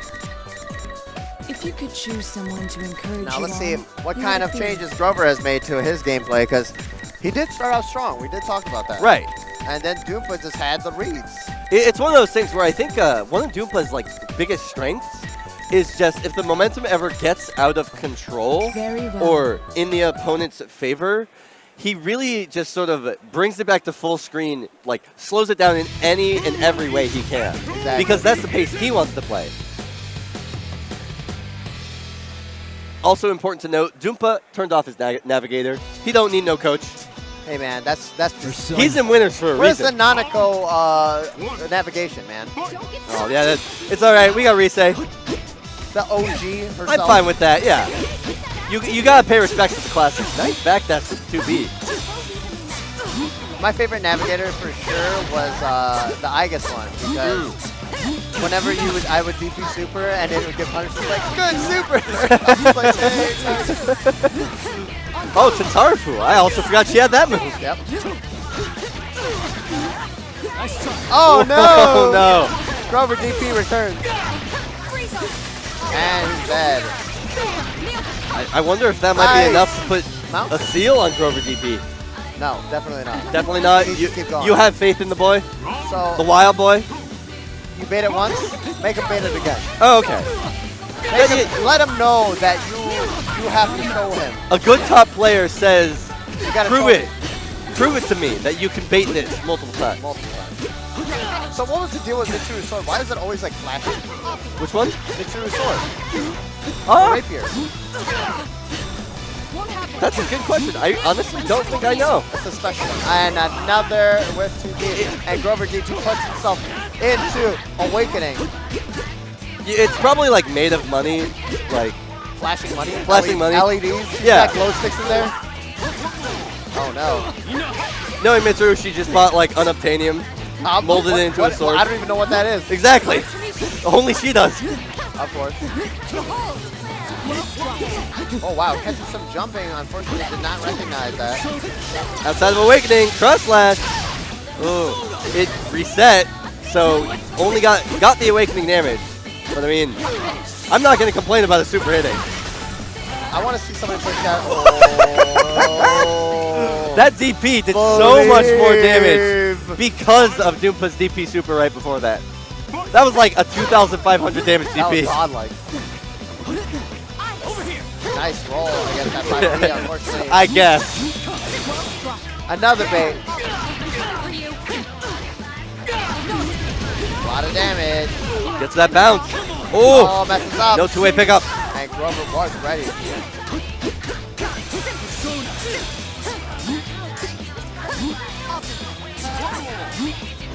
If you could choose someone to encourage Now you let's see on, what who kind would of it be? changes Grover has made to his gameplay, because he did start out strong. We did talk about that. Right. And then Doompa just had the reads. It's one of those things where I think one of Doompa's biggest strengths is just if the momentum ever gets out of control Very well. or in the opponent's favor, he really just sort of brings it back to full screen, slows it down in any and every way he can. Exactly. Because that's the pace he wants to play. Also important to note, Doompa turned off his navigator. He don't need no coach. Hey man, that's He's in winners for a where's the reason. Nanako navigation, man? Oh yeah, it's all right. We got Risei. The OG herself. I'm fine with that. Yeah. You gotta pay respect to the classics. Nice back dash to 2B. My favorite navigator for sure was the Igus one, because whenever I would DP super and it would get punished, it's like, good super! I was like, hey, Oh, Tatarufu. I also forgot she had that move. Yep. Oh no! Oh no. Grover DP returns. And he's dead. I wonder if that might be Nice. enough to put Mount? a seal on Grover DP. No, definitely not. Definitely not. Needs to keep going. You have faith in the boy? So, The wild boy? you bait it once, make him bait it again. Oh, okay. Let him know that you have to show him. A good top player says, You gotta prove show it. him Prove it to me that you can bait this multiple times. multiple times. So what was the deal with Mitsuru's sword? Why is it always flashing? Which one? Mitsuru's sword. Oh, Rapier. that's a good question. I honestly don't think I know. That's a special one. And another with 2D. And Grover DP puts himself into Awakening. It's probably made of money, Flashing money. Flashing money. LEDs. Yeah. Got glow sticks in there. Oh no. knowing Mitsuru, she just bought unobtainium, molded it into a sword. I don't even know what that is. Exactly. Only she does. Of course. Oh wow, catches some jumping. Unfortunately, did not recognize that. Outside of Awakening, Cross Slash. Ooh, it reset, so only got the Awakening damage. But I mean, I'm not going to complain about a super hitting. I want to see somebody push that. Oh. That DP did so much more damage because of Doompa's DP super right before that. That was like a 2,500 damage DP. That was godlike. Nice roll against that 5D, unfortunately. I guess. Another bait. A lot of damage. Gets that bounce. Oh, messes up. No two-way pickup. And Grover was ready.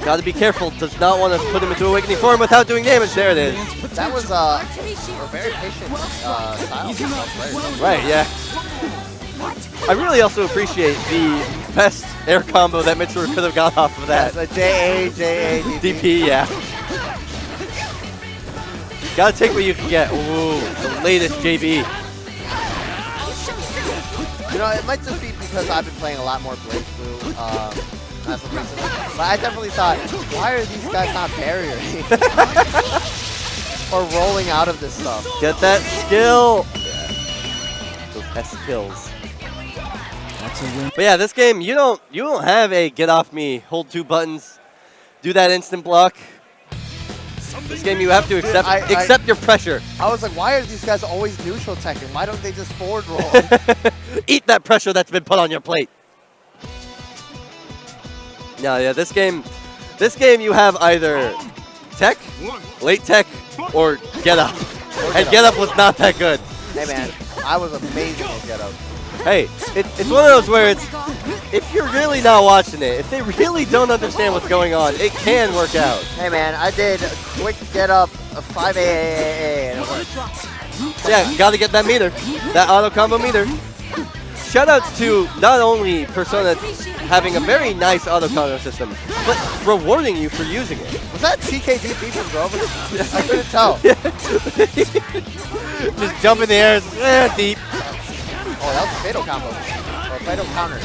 Got to be careful. Does not want to put him into Awakening form without doing damage. There it is. That was a very patient style. Right, yeah. I really also appreciate the best air combo that Mitsuru could have got off of that. That's a JA, DP, yeah. Gotta take what you can get. Ooh, the latest JB. You know, it might just be because I've been playing a lot more Blaze Blue as of recently. But I definitely thought, why are these guys not barriering? Or rolling out of this stuff? Get that skill. Those S skills. That's a win. But yeah, this game, you don't have a get off me, hold two buttons, do that instant block. This game, you have to accept your pressure. I was like, why are these guys always neutral teching? Why don't they just forward roll? Eat that pressure that's been put on your plate. No, yeah, this game you have either tech, late tech, or get up. And get up was not that good. Hey man, I was amazing at get up. Hey, it's one of those where if you're really not watching it, if they really don't understand what's going on, it can work out. Hey man, I did a quick get up, a 5 AAA, and it worked. Yeah, gotta get that meter, that auto combo meter. shoutouts to not only Persona having a very nice auto counter system, but rewarding you for using it. Was that TKDP from Grover? I couldn't tell. Just jump in the air, deep. Oh, that was a fatal combo. Or fatal counter.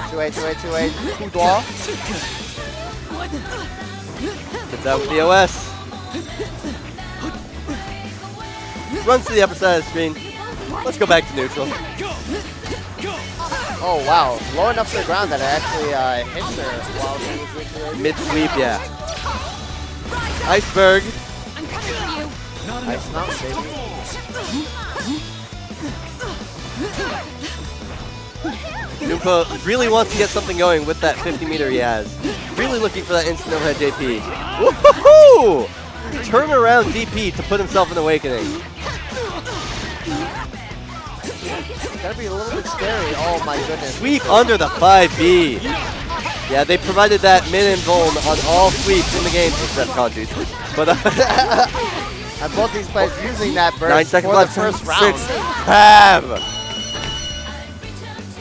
2-8, 2-8, 2-8. Boudoir. Gets out with the OS. Runs to the upper side of the screen. Let's go back to neutral. Oh, wow. Low enough to the ground that it actually hits her while she was with her. Mid-sweep, yeah. Iceberg. I'm coming for you. Ice Mountain, baby. Numpa really wants to get something going with that 50-meter he has. Really looking for that instant overhead JP. Woohoo! Turn around DP to put himself in Awakening. Gotta be a little bit scary. Oh my goodness. Sweep under the 5B. Yeah, they provided that mid and vuln on all sweeps in the game except Kanji's. But and both these players using that burst 9 seconds for left. the first round. 6. Have.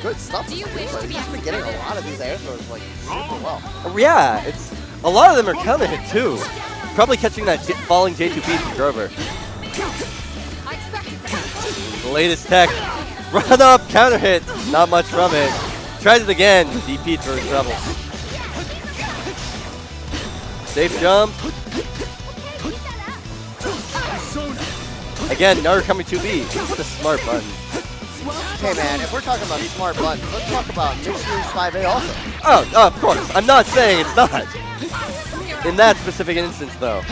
Good stuff. He's been getting a lot of these air throws like super well. Yeah, it's a lot of them are counter hit too. Probably catching that falling J2P from Grover. The latest tech. Run up, counter hit. Not much from it. Tries it again. DP for his trouble. Safe jump. Again, Naru coming 2B. What a smart button. Hey man, if we're talking about smart buttons, let's talk about Mixed Series 5A also. Oh, of course. I'm not saying it's not. In that specific instance, though.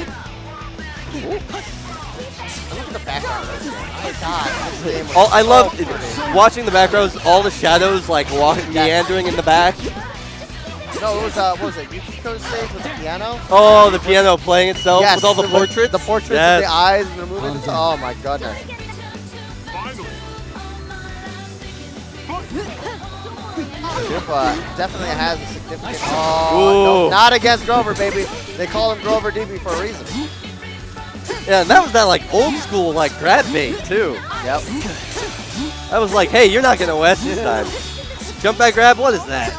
Look at the background of this game. Oh my god, this game was I love so pretty. watching the back rows, all the shadows like meandering in the back. No, it was, what was it, Yukiko's stage with the piano? Oh, the piano playing itself Yes, with all the portraits? The portraits Yes. of the eyes and the movement. Oh my goodness. Qanba definitely has a significant. Oh, no, not against Grover, baby. They call him Grover DB for a reason. Yeah, and that was that like old school like grab bait too. Yep. I was like, hey, you're not gonna West this time. Jump back grab, what is that?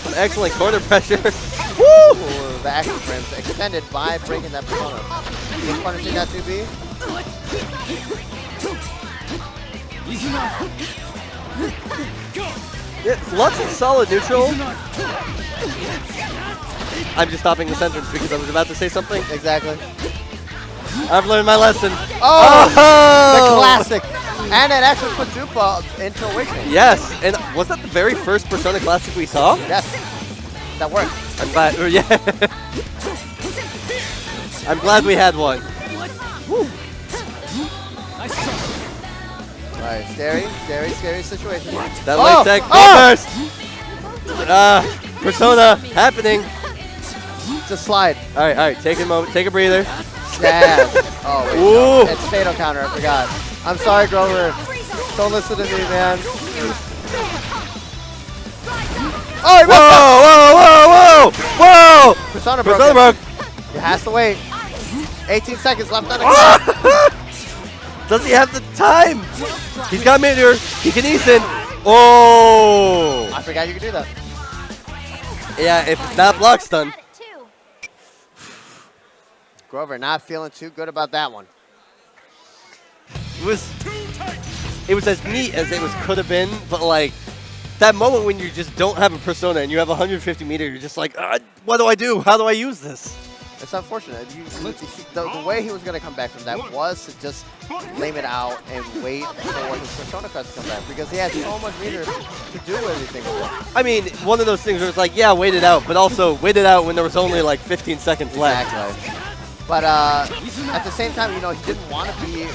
Some excellent corner pressure. Woo! Ooh, the action frames extended by breaking that persona. Just punishing that 2B. Yeah, lots of solid neutral. I'm just stopping the sentence because I was about to say something. Exactly. I've learned my lesson. Oh! The classic. And it actually put Qanba into Awakening. Yes, and was that the very first Persona Classic we saw? Yes. That worked. I'm glad. Yeah. I'm glad we had one. Woo. Alright, scary situation. That late tech burst. Persona happening. Just slide. All right, take a moment, take a breather. Damn. Oh, wait. Ooh. No. It's fatal counter, I forgot. I'm sorry, Grover. Don't listen to me, man. Oh, he messed up. Whoa! Persona Persona broke. broke. He has to wait. 18 seconds left on the clock. Does he have the time? He's got Meteor. He can Eason. Oh! I forgot you could do that. Yeah, if it's not block stun. Grover not feeling too good about that one. It was as neat as it could have been, but like that moment when you just don't have a Persona and you have 150 meter, you're just like, what do I do? How do I use this? It's unfortunate. The way he was going to come back from that was to just lame it out and wait for his Persona cards to come back because he had so much meter to do everything with. I mean, one of those things where it's like, yeah, wait it out, but also wait it out when there was only like 15 seconds left. Exactly. But at the same time, you know, he didn't want to be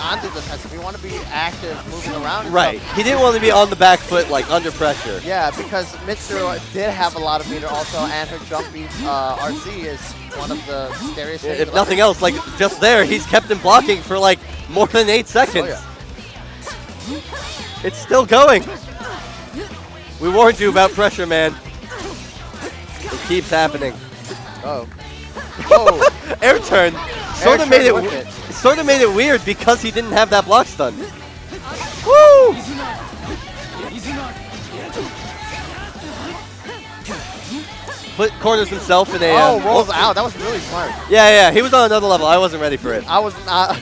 on the defensive. He wanted to be active, moving around. And right. stuff. He didn't want to be on the back foot, like under pressure. Yeah, because Mitsuru did have a lot of meter also, and her jump beat RC is one of the scariest things. If nothing else, like just there, he's kept him blocking for like more than 8 seconds. Oh, yeah. It's still going. We warned you about pressure, man. It keeps happening. Oh. Oh, Air turn. Sort of turn made it. with it. Sort of made it weird because he didn't have that block stun. Woo! Put corners himself in a. rolls out. That was really smart. Yeah. He was on another level. I wasn't ready for it. I was not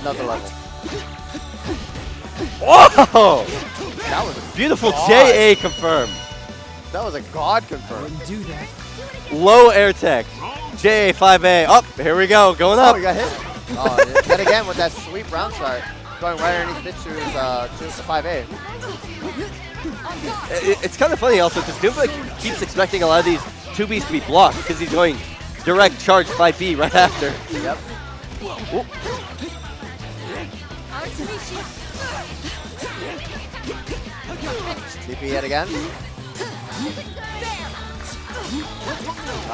another level. Whoa! That was a Beautiful God. JA confirmed. That was a god confirmed. Wouldn't do that. Low air tech. JA 5A. Up. Here we go. Going Oh, up. he got hit. Oh, then again with that sweet round start, going right underneath Mitsu's to 5A. It's kind of funny also because Qanba keeps expecting a lot of these 2Bs to be blocked because he's going direct charge 5B right after. Yep. Ooh. TP yet again.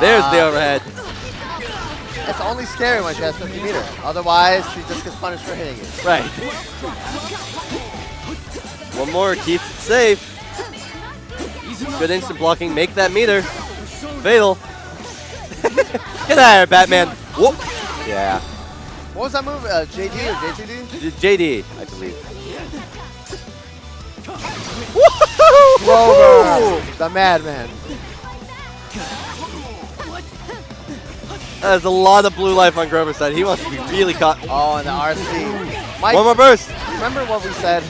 There's the overhead. It's only scary when she has 50 meter. Otherwise, she just gets punished for hitting it. Right. One more keeps it safe. Good instant blocking. Make that meter. Fatal. Get out of here, Batman. Whoop. Yeah. What was that move? JD or JTD? JD, I believe. Grover, the madman. There's a lot of blue life on Grover's side. He wants to be really caught. Oh, and the RC. Mike, One more burst. remember what we said?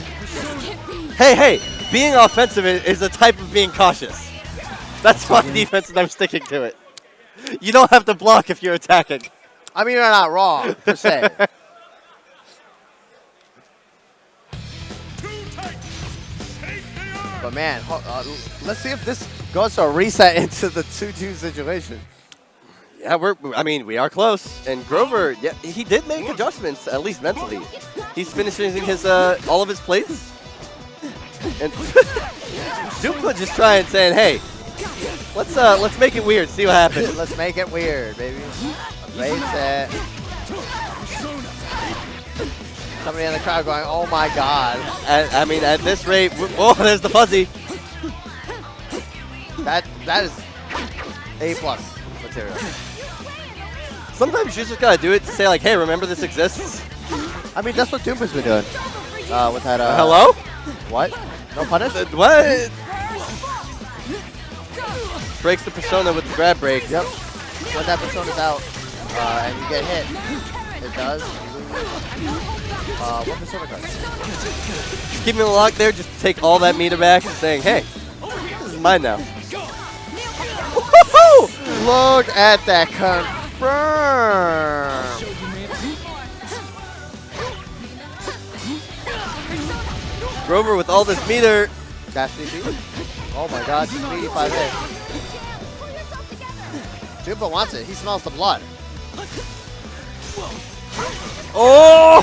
Hey, being offensive is a type of being cautious. That's my defense, and I'm sticking to it. You don't have to block if you're attacking. I mean, you're not wrong, per se. But man, let's see if this goes to a reset into the 2-2 situation. Yeah, we are close. And Grover, yeah, he did make adjustments, at least mentally. He's finishing his all of his plates. And Dupa just trying saying, hey, let's make it weird, see what happens. Let's make it weird, baby. Reset. Somebody in the crowd going, oh my god. I mean, at this rate, oh, there's the fuzzy. That is A+ material. Sometimes you just gotta do it to say like, hey, remember this exists? I mean, that's what Dupa's been doing. With that, Hello? What? No punish? What? Breaks the persona with the grab break. Yep. When that persona's out and you get hit, it does. What persona card? Just keeping it locked there, just to take all that meter back and saying, hey, this is mine now. Look at that confirm. Grover with all this meter. Dash DP. Oh my god, 85A. Dupa wants it. He smells the blood. Oh!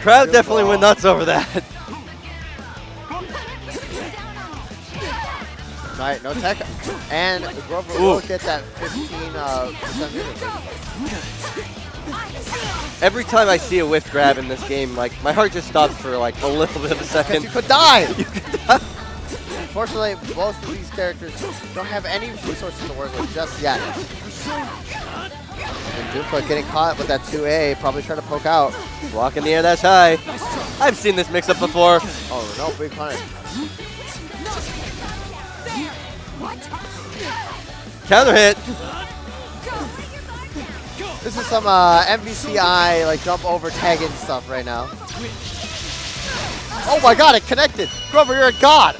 Crowd definitely went nuts over that. Right, no tech. And Grover will get that 15% meter. Every time I see a whiff grab in this game, like my heart just stops for like a little bit of a second. You could die. You could die. Unfortunately, most of these characters don't have any resources to work with just yet. And Dupa getting caught with that 2A, probably trying to poke out. Block in the air dash high. I've seen this mix up before. Oh, no, big punish. Counter hit. This is some MVCI, like jump over tagging stuff right now. Oh my god, it connected. Grover, you're a god.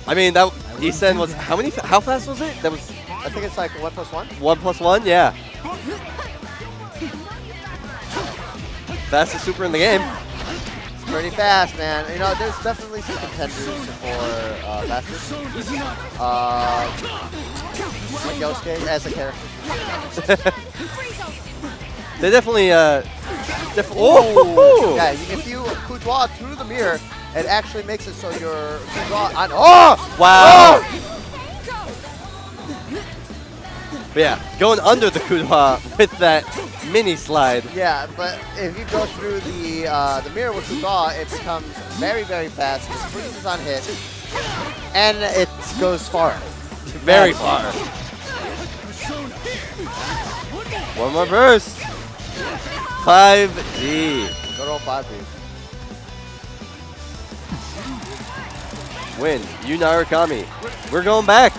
I mean, that Essen was, how fast was it? That was, I think it's like 1+1. 1+1, yeah. Fastest super in the game. It's pretty fast, man. You know, there's definitely some contenders for fastest. Like Yosuke as a character. They definitely, Yeah, if you coudoir through the mirror, it actually makes it so your coudoir on. Oh! Wow. Oh! But yeah, going under the coudoir with that mini slide. Yeah, but if you go through the mirror with coudoir, it becomes very, very fast. It freezes on hit. And it goes far. Very far. One more burst. 5D. Good old 5D. Win. Yu Narukami. We're going back.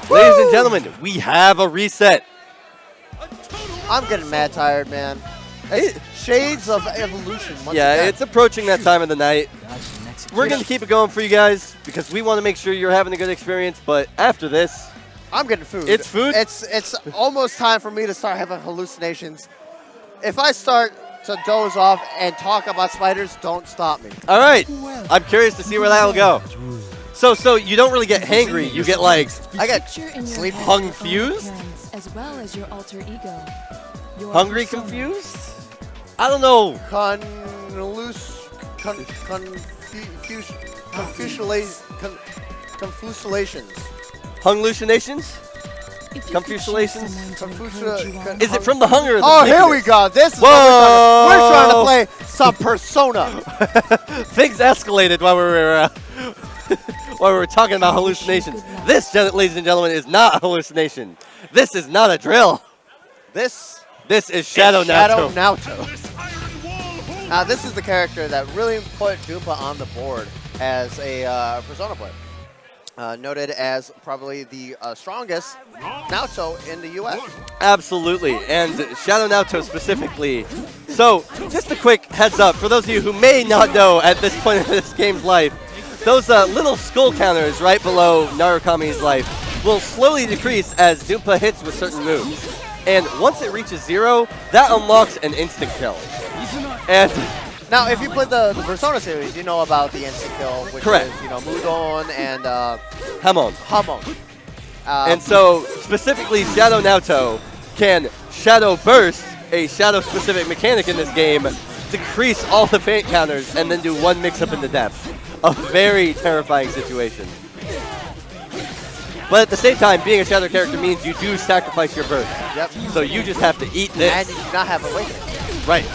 Ladies and gentlemen, we have a reset. I'm getting mad tired, man. It's shades of evolution. Once Yeah, again. it's approaching that time of the night. Gotcha, next We're going to keep it going for you guys because we want to make sure you're having a good experience. But after this, I'm getting food. It's food? It's almost time for me to start having hallucinations. If I start to doze off and talk about spiders, don't stop me. all right. I'm curious to see where that will go. So you don't really get hangry. You get like I got Picture in your sleep head confused? your parents as well as your alter ego. Your hungry, persona. confused. I don't know. Confusulations. Hallucinations? If you Confuciulations? could choose someone to Confucia- encourage you on- Is it from the hunger? Or the Oh, here sickness? we go. This is Whoa! what we're trying to play some Persona. Things escalated while we were while we were talking about hallucinations. This, ladies and gentlemen, is not a hallucination. This is not a drill. This This is Shadow is Shadow Naruto. Naruto. Now, this is the character that really put Qanba on the board as a Persona player. Noted as probably the strongest Naruto in the U.S. Absolutely, and Shadow Naruto specifically. So, just a quick heads up for those of you who may not know at this point in this game's life, those little skull counters right below Narukami's life will slowly decrease as Qanba hits with certain moves. And once it reaches 0, that unlocks an instant kill. And Now, if you played the Persona series, you know about the instant kill, which Correct. is, Mudon and Hamon. Hamon. And so, specifically, Shadow Naruto can Shadow Burst, a Shadow-specific mechanic in this game, decrease all the faint counters, and then do one mix-up in the depth. A very terrifying situation. But at the same time, being a Shadow character means you do sacrifice your burst. Yep. So you just have to eat this. And you do not have Awakening. Right.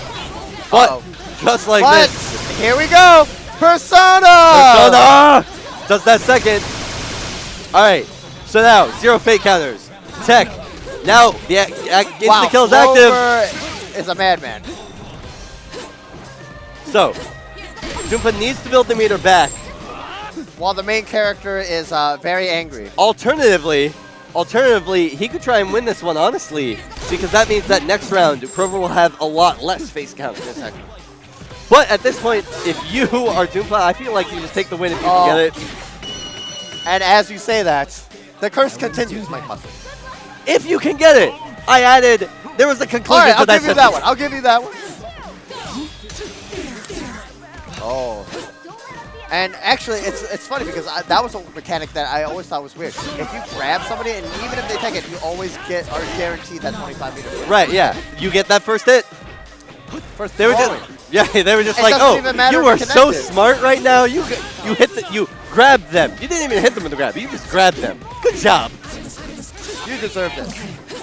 But, Uh-oh. just like But this, here we go. Persona! Persona does that second. All right. So now, 0 fate counters. Tech. Now, the instant kill is active. Clover is a madman. So, Qanba needs to build the meter back. While the main character is very angry. Alternatively, he could try and win this one, honestly, because that means that next round, Clover will have a lot less face counters. But at this point, if you are Qanba, I feel like you just take the win if you can get it. And as you say that, the curse continues, Mike Muscle. If you can get it. I added, there was a conclusion All right, to I'll that give you that one. I'll give you that one. Oh. And actually, it's funny because that was a mechanic that I always thought was weird. If you grab somebody, and even if they take it, you always are guaranteed that 25 meter. Right, yeah. You get that first hit. First They were throwing. they were just It like, doesn't oh, even matter you if are you're so connected." smart right now. You grabbed them. You didn't even hit them with the grab. You just grabbed them. Good job. You deserve this.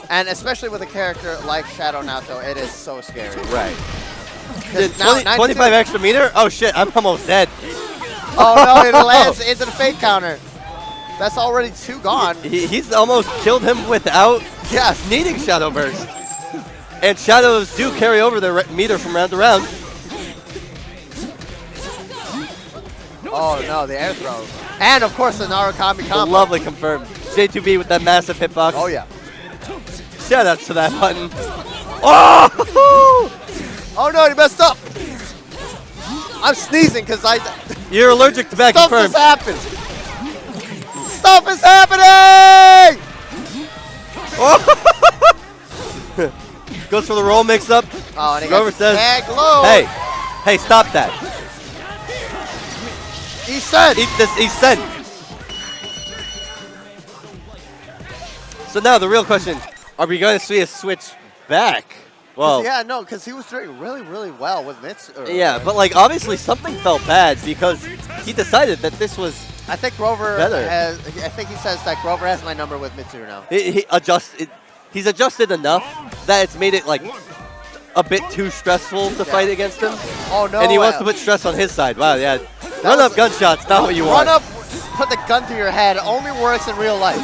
And especially with a character like Shadow Naruto, it is so scary. Right. 'Cause now 92 25 extra meter? Oh shit, I'm almost dead. Oh no, it lands into the fake counter. That's already 2 gone. He's almost killed him without Yes. needing Shadow Burst. And Shadows do carry over their meter from round to round. Oh no, the air throw. And of course the Narukami combo. Lovely confirmed. J2B with that massive hitbox. Oh yeah. Shout out to that button. Oh! Oh no, he messed up. I'm sneezing because You're allergic to back stuff confirmed. has happened. Stuff is happening! Goes for the roll mix-up. Oh, and he Grover got says, tag low. hey, stop that. He said. Eat this, he said. So now the real question, are we going to see a switch back? Well, Yeah, no, because he was doing really, really well with Mitsu. yeah, but like obviously something felt bad because he decided that this was, I think Grover better. has. I think he says that Grover has my number with Mitsu now. he's adjusted enough that it's made it like a bit too stressful to fight against him. Oh no! And he wants to put stress on his side. Wow, yeah. Run up gunshots, not what you want. Run up put the gun to your head only works in real life.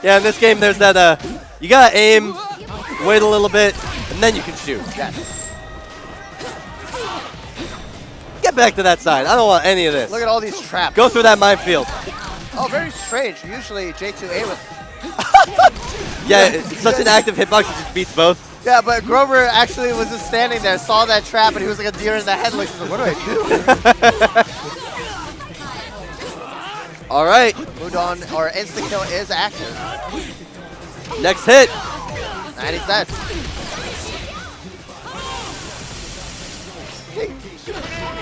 Yeah, in this game, there's that, you gotta aim, wait a little bit, and then you can shoot. Yes. Get back to that side. I don't want any of this. Look at all these traps. Go through that minefield. Oh, very strange. Usually J2A with... Yeah, it's such an active hitbox, it just beats both. Yeah, but Grover actually was just standing there, saw that trap, and he was like a deer in the headlights. He's like, what do I do? All right. Udon, or insta-kill is active. Next hit. And he's dead.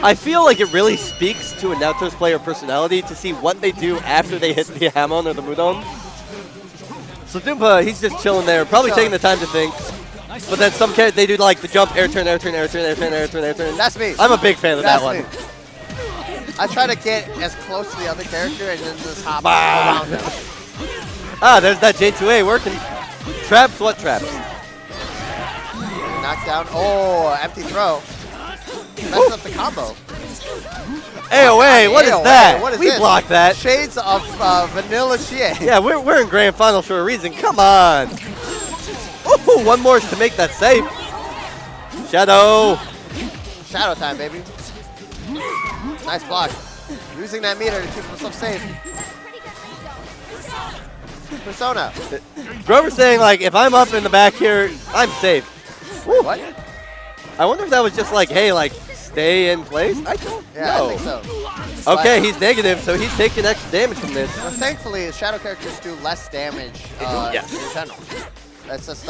I feel like it really speaks to a Naoto's player personality to see what they do after they hit the Hamon or the Mudon. So Doompa, he's just chilling there, probably taking the time to think. But then some characters, they do like the jump, air turn, air turn, air turn, air turn, air turn, air turn. That's me. I'm a big fan of that one. Me. I try to get as close to the other character and then just hop around them. Ah, there's that J2A working. Traps, what traps? Knockdown. Oh, empty throw. Messes up the combo. AOA, what is AOA, that? what is We this? blocked that. Shades of Vanilla Chie. Yeah, we're in grand finals for a reason. Come on. Ooh, one more to make that safe. Shadow. Shadow time, baby. Nice block. Using that meter to keep himself safe. Persona. Grover saying, like, if I'm up in the back here, I'm safe. Woo. What? I wonder if that was just like, hey, like, stay in place? I don't know. I think so. Okay, he's negative, so he's taking extra damage from this. But thankfully, shadow characters do less damage Yes. in general. It's just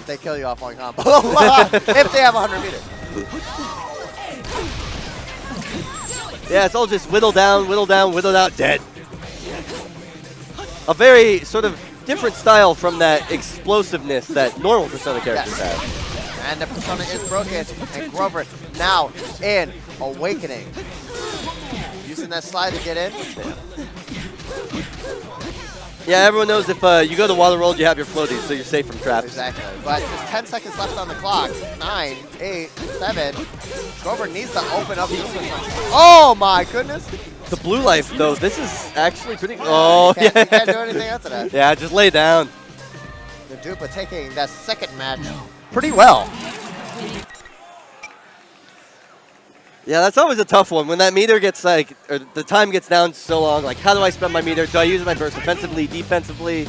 they kill you off one combo. If they have 100 meters. Yeah, it's all just whittle down, dead. A very sort of different style from that explosiveness that normal Persona characters have. And the Persona is broken. And Grover now in Awakening. Using that slide to get in. Yeah, everyone knows if you go to Water World, you have your floaties, so you're safe from traps. Exactly. But there's 10 seconds left on the clock. 9, 8, 7. Grover needs to open up. Oh my goodness. The blue life, though, this is actually pretty... Oh, You yeah. can't do anything after that. Yeah, just lay down. The Dupa taking that second match pretty well. Yeah, that's always a tough one. When that meter gets like, or the time gets down so long, like how do I spend my meter? Do I use my burst offensively, defensively?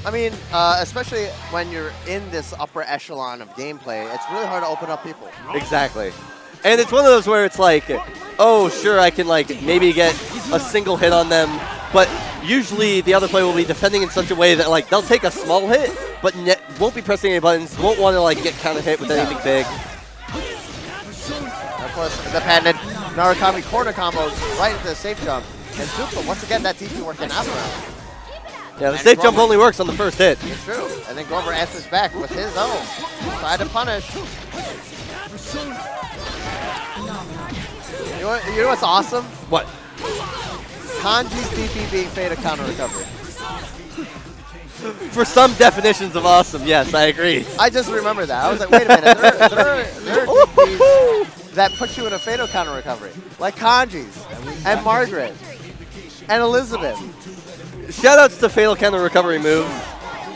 I mean, especially when you're in this upper echelon of gameplay, it's really hard to open up people. Exactly. And it's one of those where it's like, oh, sure, I can like maybe get a single hit on them, but usually the other player will be defending in such a way that like they'll take a small hit, but won't be pressing any buttons, won't want to like get counter hit with anything big. Of course, the patented Narukami corner combos right into the safe jump. And Dupa, once again, that DP working out around. Yeah, the safe jump only works on the first hit. It's true. And then Grover answers back with his own. Try to punish. You know what's awesome? What? Kanji's DP being Fade counter recovery. For some definitions of awesome, yes, I agree. I just remember that. I was like, wait a minute. There are DPs that put you in a Fatal counter recovery. Like Kanji's, and Margaret, and Elizabeth. Shoutouts to Fatal Counter Recovery move.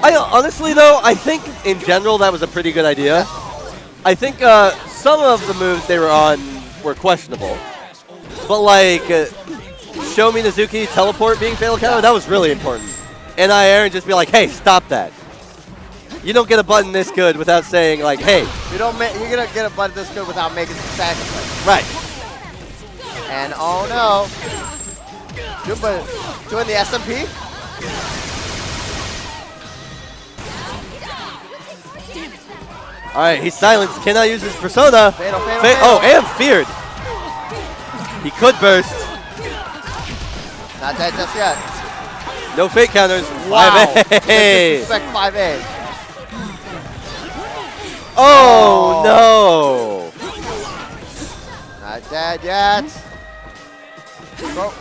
Honestly, though, I think in general that was a pretty good idea. I think some of the moves they were on were questionable. But like, Show Me Nizuki teleport being Fatal Counter, that was really important. And Aaron just be like, hey, stop that. You don't get a button this good without saying like, hey. You're gonna get a button this good without making some sacrifice. Right. And oh no. Doing the SMP? Alright, he's silenced. Cannot use his persona. Fatal. Oh, and feared. He could burst. Not dead just yet. No fake counters. Wow. 5A. Disrespect 5A. Oh, no. Not dead yet. Bro,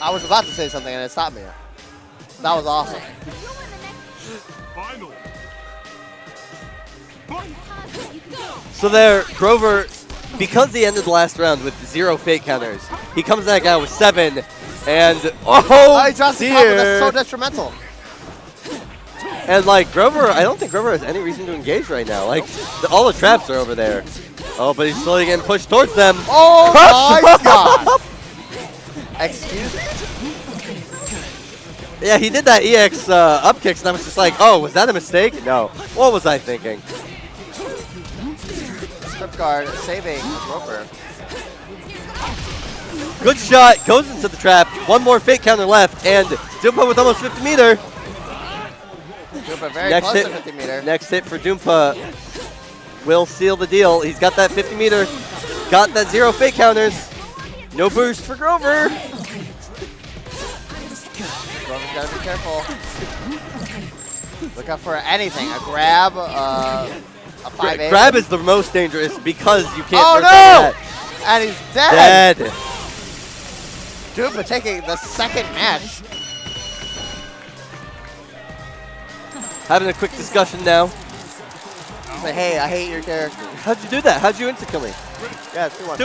I was about to say something and it stopped me. That was awesome. So there, Grover, because he ended the last round with 0 fake counters, He comes back out with 7, and oh, He drops the combo. dear. That's so detrimental. And like Grover, I don't think Grover has any reason to engage right now. Like all the traps are over there. Oh, but he's slowly getting pushed towards them. Oh my god! Excuse me? Yeah, he did that EX up kicks, and I was just like, oh, was that a mistake? No. What was I thinking? Strip guard saving Grover. Good shot, goes into the trap. One more fake counter left, and Doompa with almost 50 meter. Doompa very close to 50 meter. Next hit for Doompa will seal the deal. He's got that 50 meter, got that 0 fake counters. No boost for Grover. Grover's gotta be careful. Look out for anything. A grab, a 5-8. Grab is the most dangerous because you can't. Oh burst no! out of that. And he's dead. Dead. Doompa taking the second match. Having a quick discussion now. But hey, I hate your character. How'd you do that? How'd you insta kill me? Yeah, 2-1.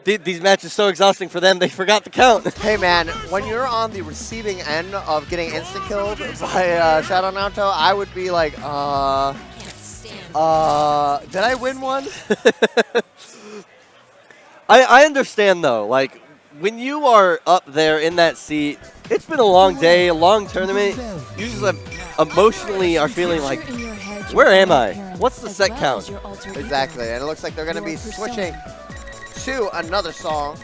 2-1. These matches so exhausting for them, they forgot the count. Hey man, when you're on the receiving end of getting insta-killed by Shadow Naruto, I would be like, did I win one? I understand though, like, when you are up there in that seat, it's been a long day, a long tournament. You just emotionally are feeling like, where am I? What's the set count? Exactly, and it looks like they're going to be switching to another song.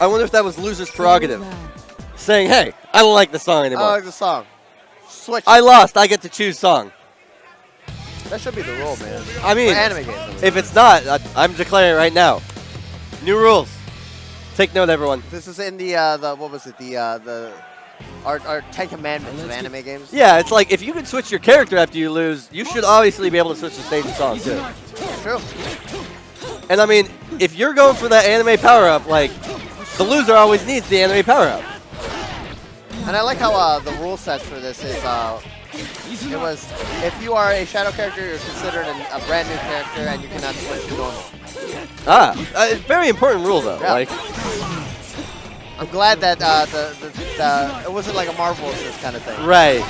I wonder if that was loser's prerogative. Saying, hey, I don't like the song I anymore. like the song. Switch. I lost, I get to choose song. That should be the rule, man. I mean, for anime games. if it's not, I'm declaring right now. New rules. Take note, everyone. This is in the what was it? Our 10 Commandments of anime games. Yeah, it's like if you can switch your character after you lose, you should obviously be able to switch the stage and song too. True. And I mean, if you're going for that anime power-up, like, the loser always needs the anime power-up. And I like how the rule set for this is it was if you are a shadow character, you're considered a brand new character and you cannot switch to normal. Very important rule though. Yeah. Like, I'm glad that it wasn't like a Marvel assist kind of thing. right.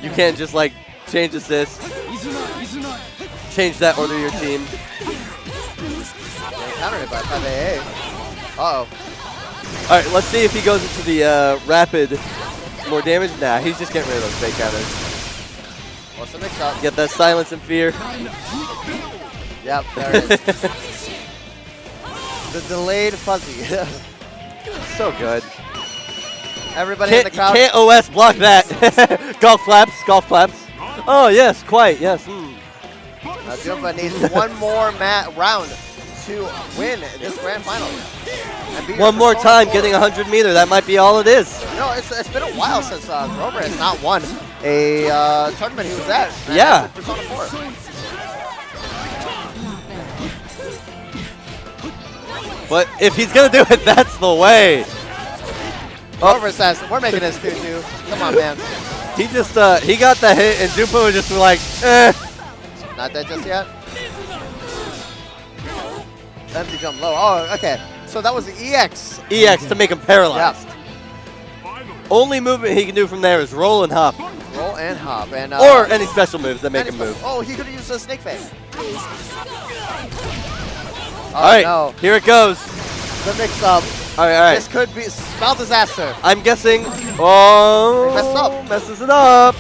You can't just like change assist, change that order of your team. Countered it by 5AA. Uh-oh. All right, let's see if he goes into the rapid more damage. Nah, he's just getting rid of those fake counters. What's the mix-up? Get that silence and fear. Yep, there it is. The delayed fuzzy. So good. Everybody in the crowd. Can't OS block that. Golf claps, golf claps. Oh, yes, quite, yes. Jumba needs one more round to win this grand final. One more time, getting 100 meter. That might be all it is. You know, it's been a while since Grover has not won a tournament he was at. Yeah. Persona 4. But if he's going to do it, that's the way. Grover says, we're making this 2-2. Come on, man. He just, he got that hit, and Jumbo was just like, eh. Not dead just yet. Empty jump low. Oh, okay. So that was the EX. EX to make him paralyzed. Yeah. Only movement he can do from there is roll and hop. Roll and hop. And, or any special moves that make him move. Oh, he could have used a snake face. All right, no. Here it goes. The mix-up. All right. This could be spell disaster. I'm guessing. Oh, messed up. Messes it up.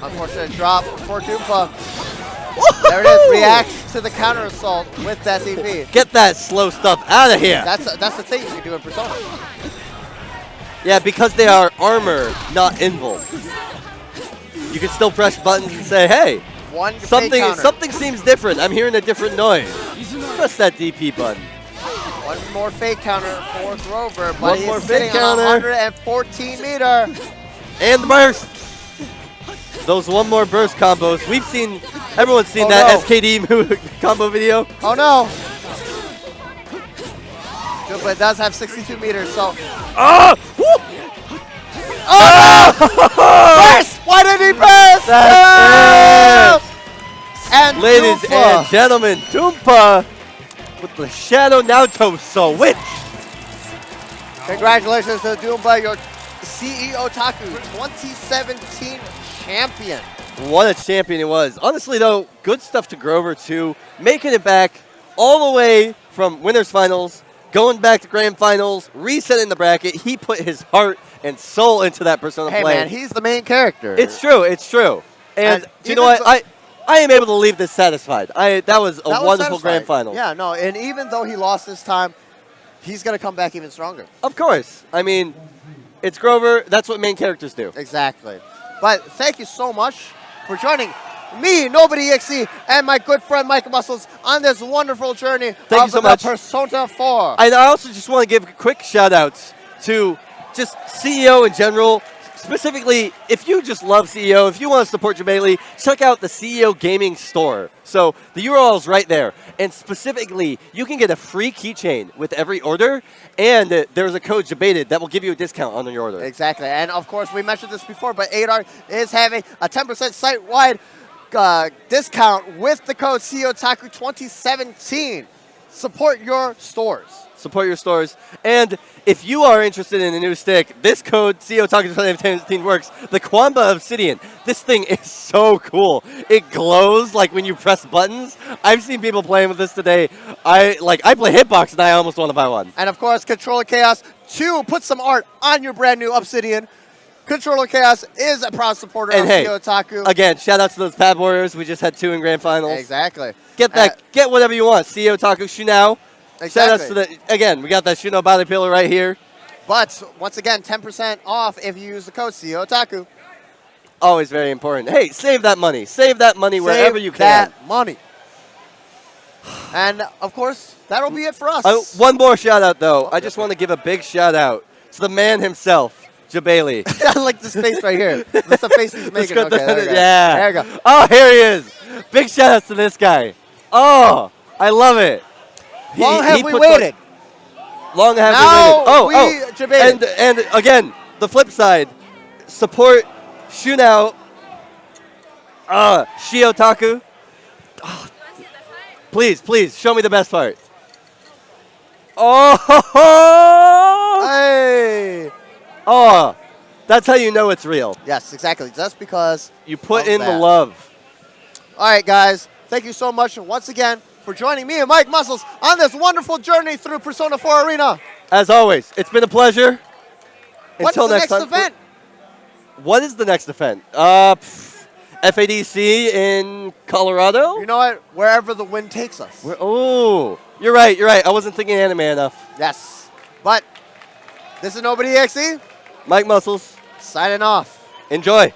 Unfortunate drop for Qanba. There it is. Reacts to the counter assault with that DP. Get that slow stuff out of here. That's the thing you can do in Persona. Yeah, because they are armor, not invul. You can still press buttons and say, hey, something seems different. I'm hearing a different noise. Press that DP button. One more fake counter for Grover, but One he's more sitting fake on counter. 114 meter. And the burst. Those one more burst combos. We've seen, everyone's seen that SKD combo video. Oh no. But it does have 62 meters, so. Oh! Oh! Burst! Why did he burst? That's it. And And Ladies Qanba. and gentlemen, Qanba with the Shadow Naruto switch. Congratulations to Qanba, your CEOtaku 2017 champion. What a champion he was. Honestly, though, good stuff to Grover, too. Making it back all the way from winners finals, going back to grand finals, resetting the bracket. He put his heart and soul into that Persona Hey, play. man, he's the main character. It's true. It's true. And do you know what? I am able to leave this satisfied. That was a wonderful grand final. Yeah, no, and even though he lost this time, he's going to come back even stronger. Of course. I mean, it's Grover. That's what main characters do. Exactly. But thank you so much for joining me, Nobody EXE, and my good friend Mike Muscles on this wonderful journey Thank you so much. Persona 4. And I also just want to give quick shout-outs to just CEO in general. Specifically, if you just love CEO, if you want to support Jebailey, check out the CEOGaming store. So the URL is right there. And specifically, you can get a free keychain with every order, and there's a code Jebailey that will give you a discount on your order. Exactly. And of course, we mentioned this before, but ADAR is having a 10% site-wide discount with the code CEOtaku 2017. Support your stores. Support your stores. And if you are interested in a new stick, this code CEOtaku 2017 works. The Qanba Obsidian. This thing is so cool. It glows like when you press buttons. I've seen people playing with this today. I play Hitbox and I almost want to buy one. And of course, Controller Chaos to put some art on your brand new Obsidian. Controller Chaos is a proud supporter of CEOtaku. Again, shout out to those Pad Warriors. We just had 2 in grand finals. Exactly. Get whatever you want. CEOtaku Shunao. Exactly. Shout outs to again, we got that Shunao body pillar right here. But once again, 10% off if you use the code CEOtaku. Always very important. Hey, save that money. Save that money wherever you can. That money. And of course, that'll be it for us. One more shout out though. I just want to give a big shout out to the man himself, Jebailey. I like this face right here. That's the face he's making. Okay, there we go. Yeah. There you go. Oh, here he is. Big shout outs to this guy. Oh, I love it. Long have we waited. Long have we waited. Jebailey. And again, the flip side, support Shunao, CEOtaku. Oh, please, show me the best part. Oh, hey. Oh, that's how you know it's real. Yes, exactly. Just because you put in the love. All right, guys. Thank you so much once again for joining me and Mike Muscles on this wonderful journey through Persona 4 Arena. As always, it's been a pleasure. Until next time. Event? What is the next event? FADC in Colorado? You know what? Wherever the wind takes us. Oh, you're right. I wasn't thinking anime enough. Yes. But this is Nobody EXE. Mike Muscles. Signing off. Enjoy.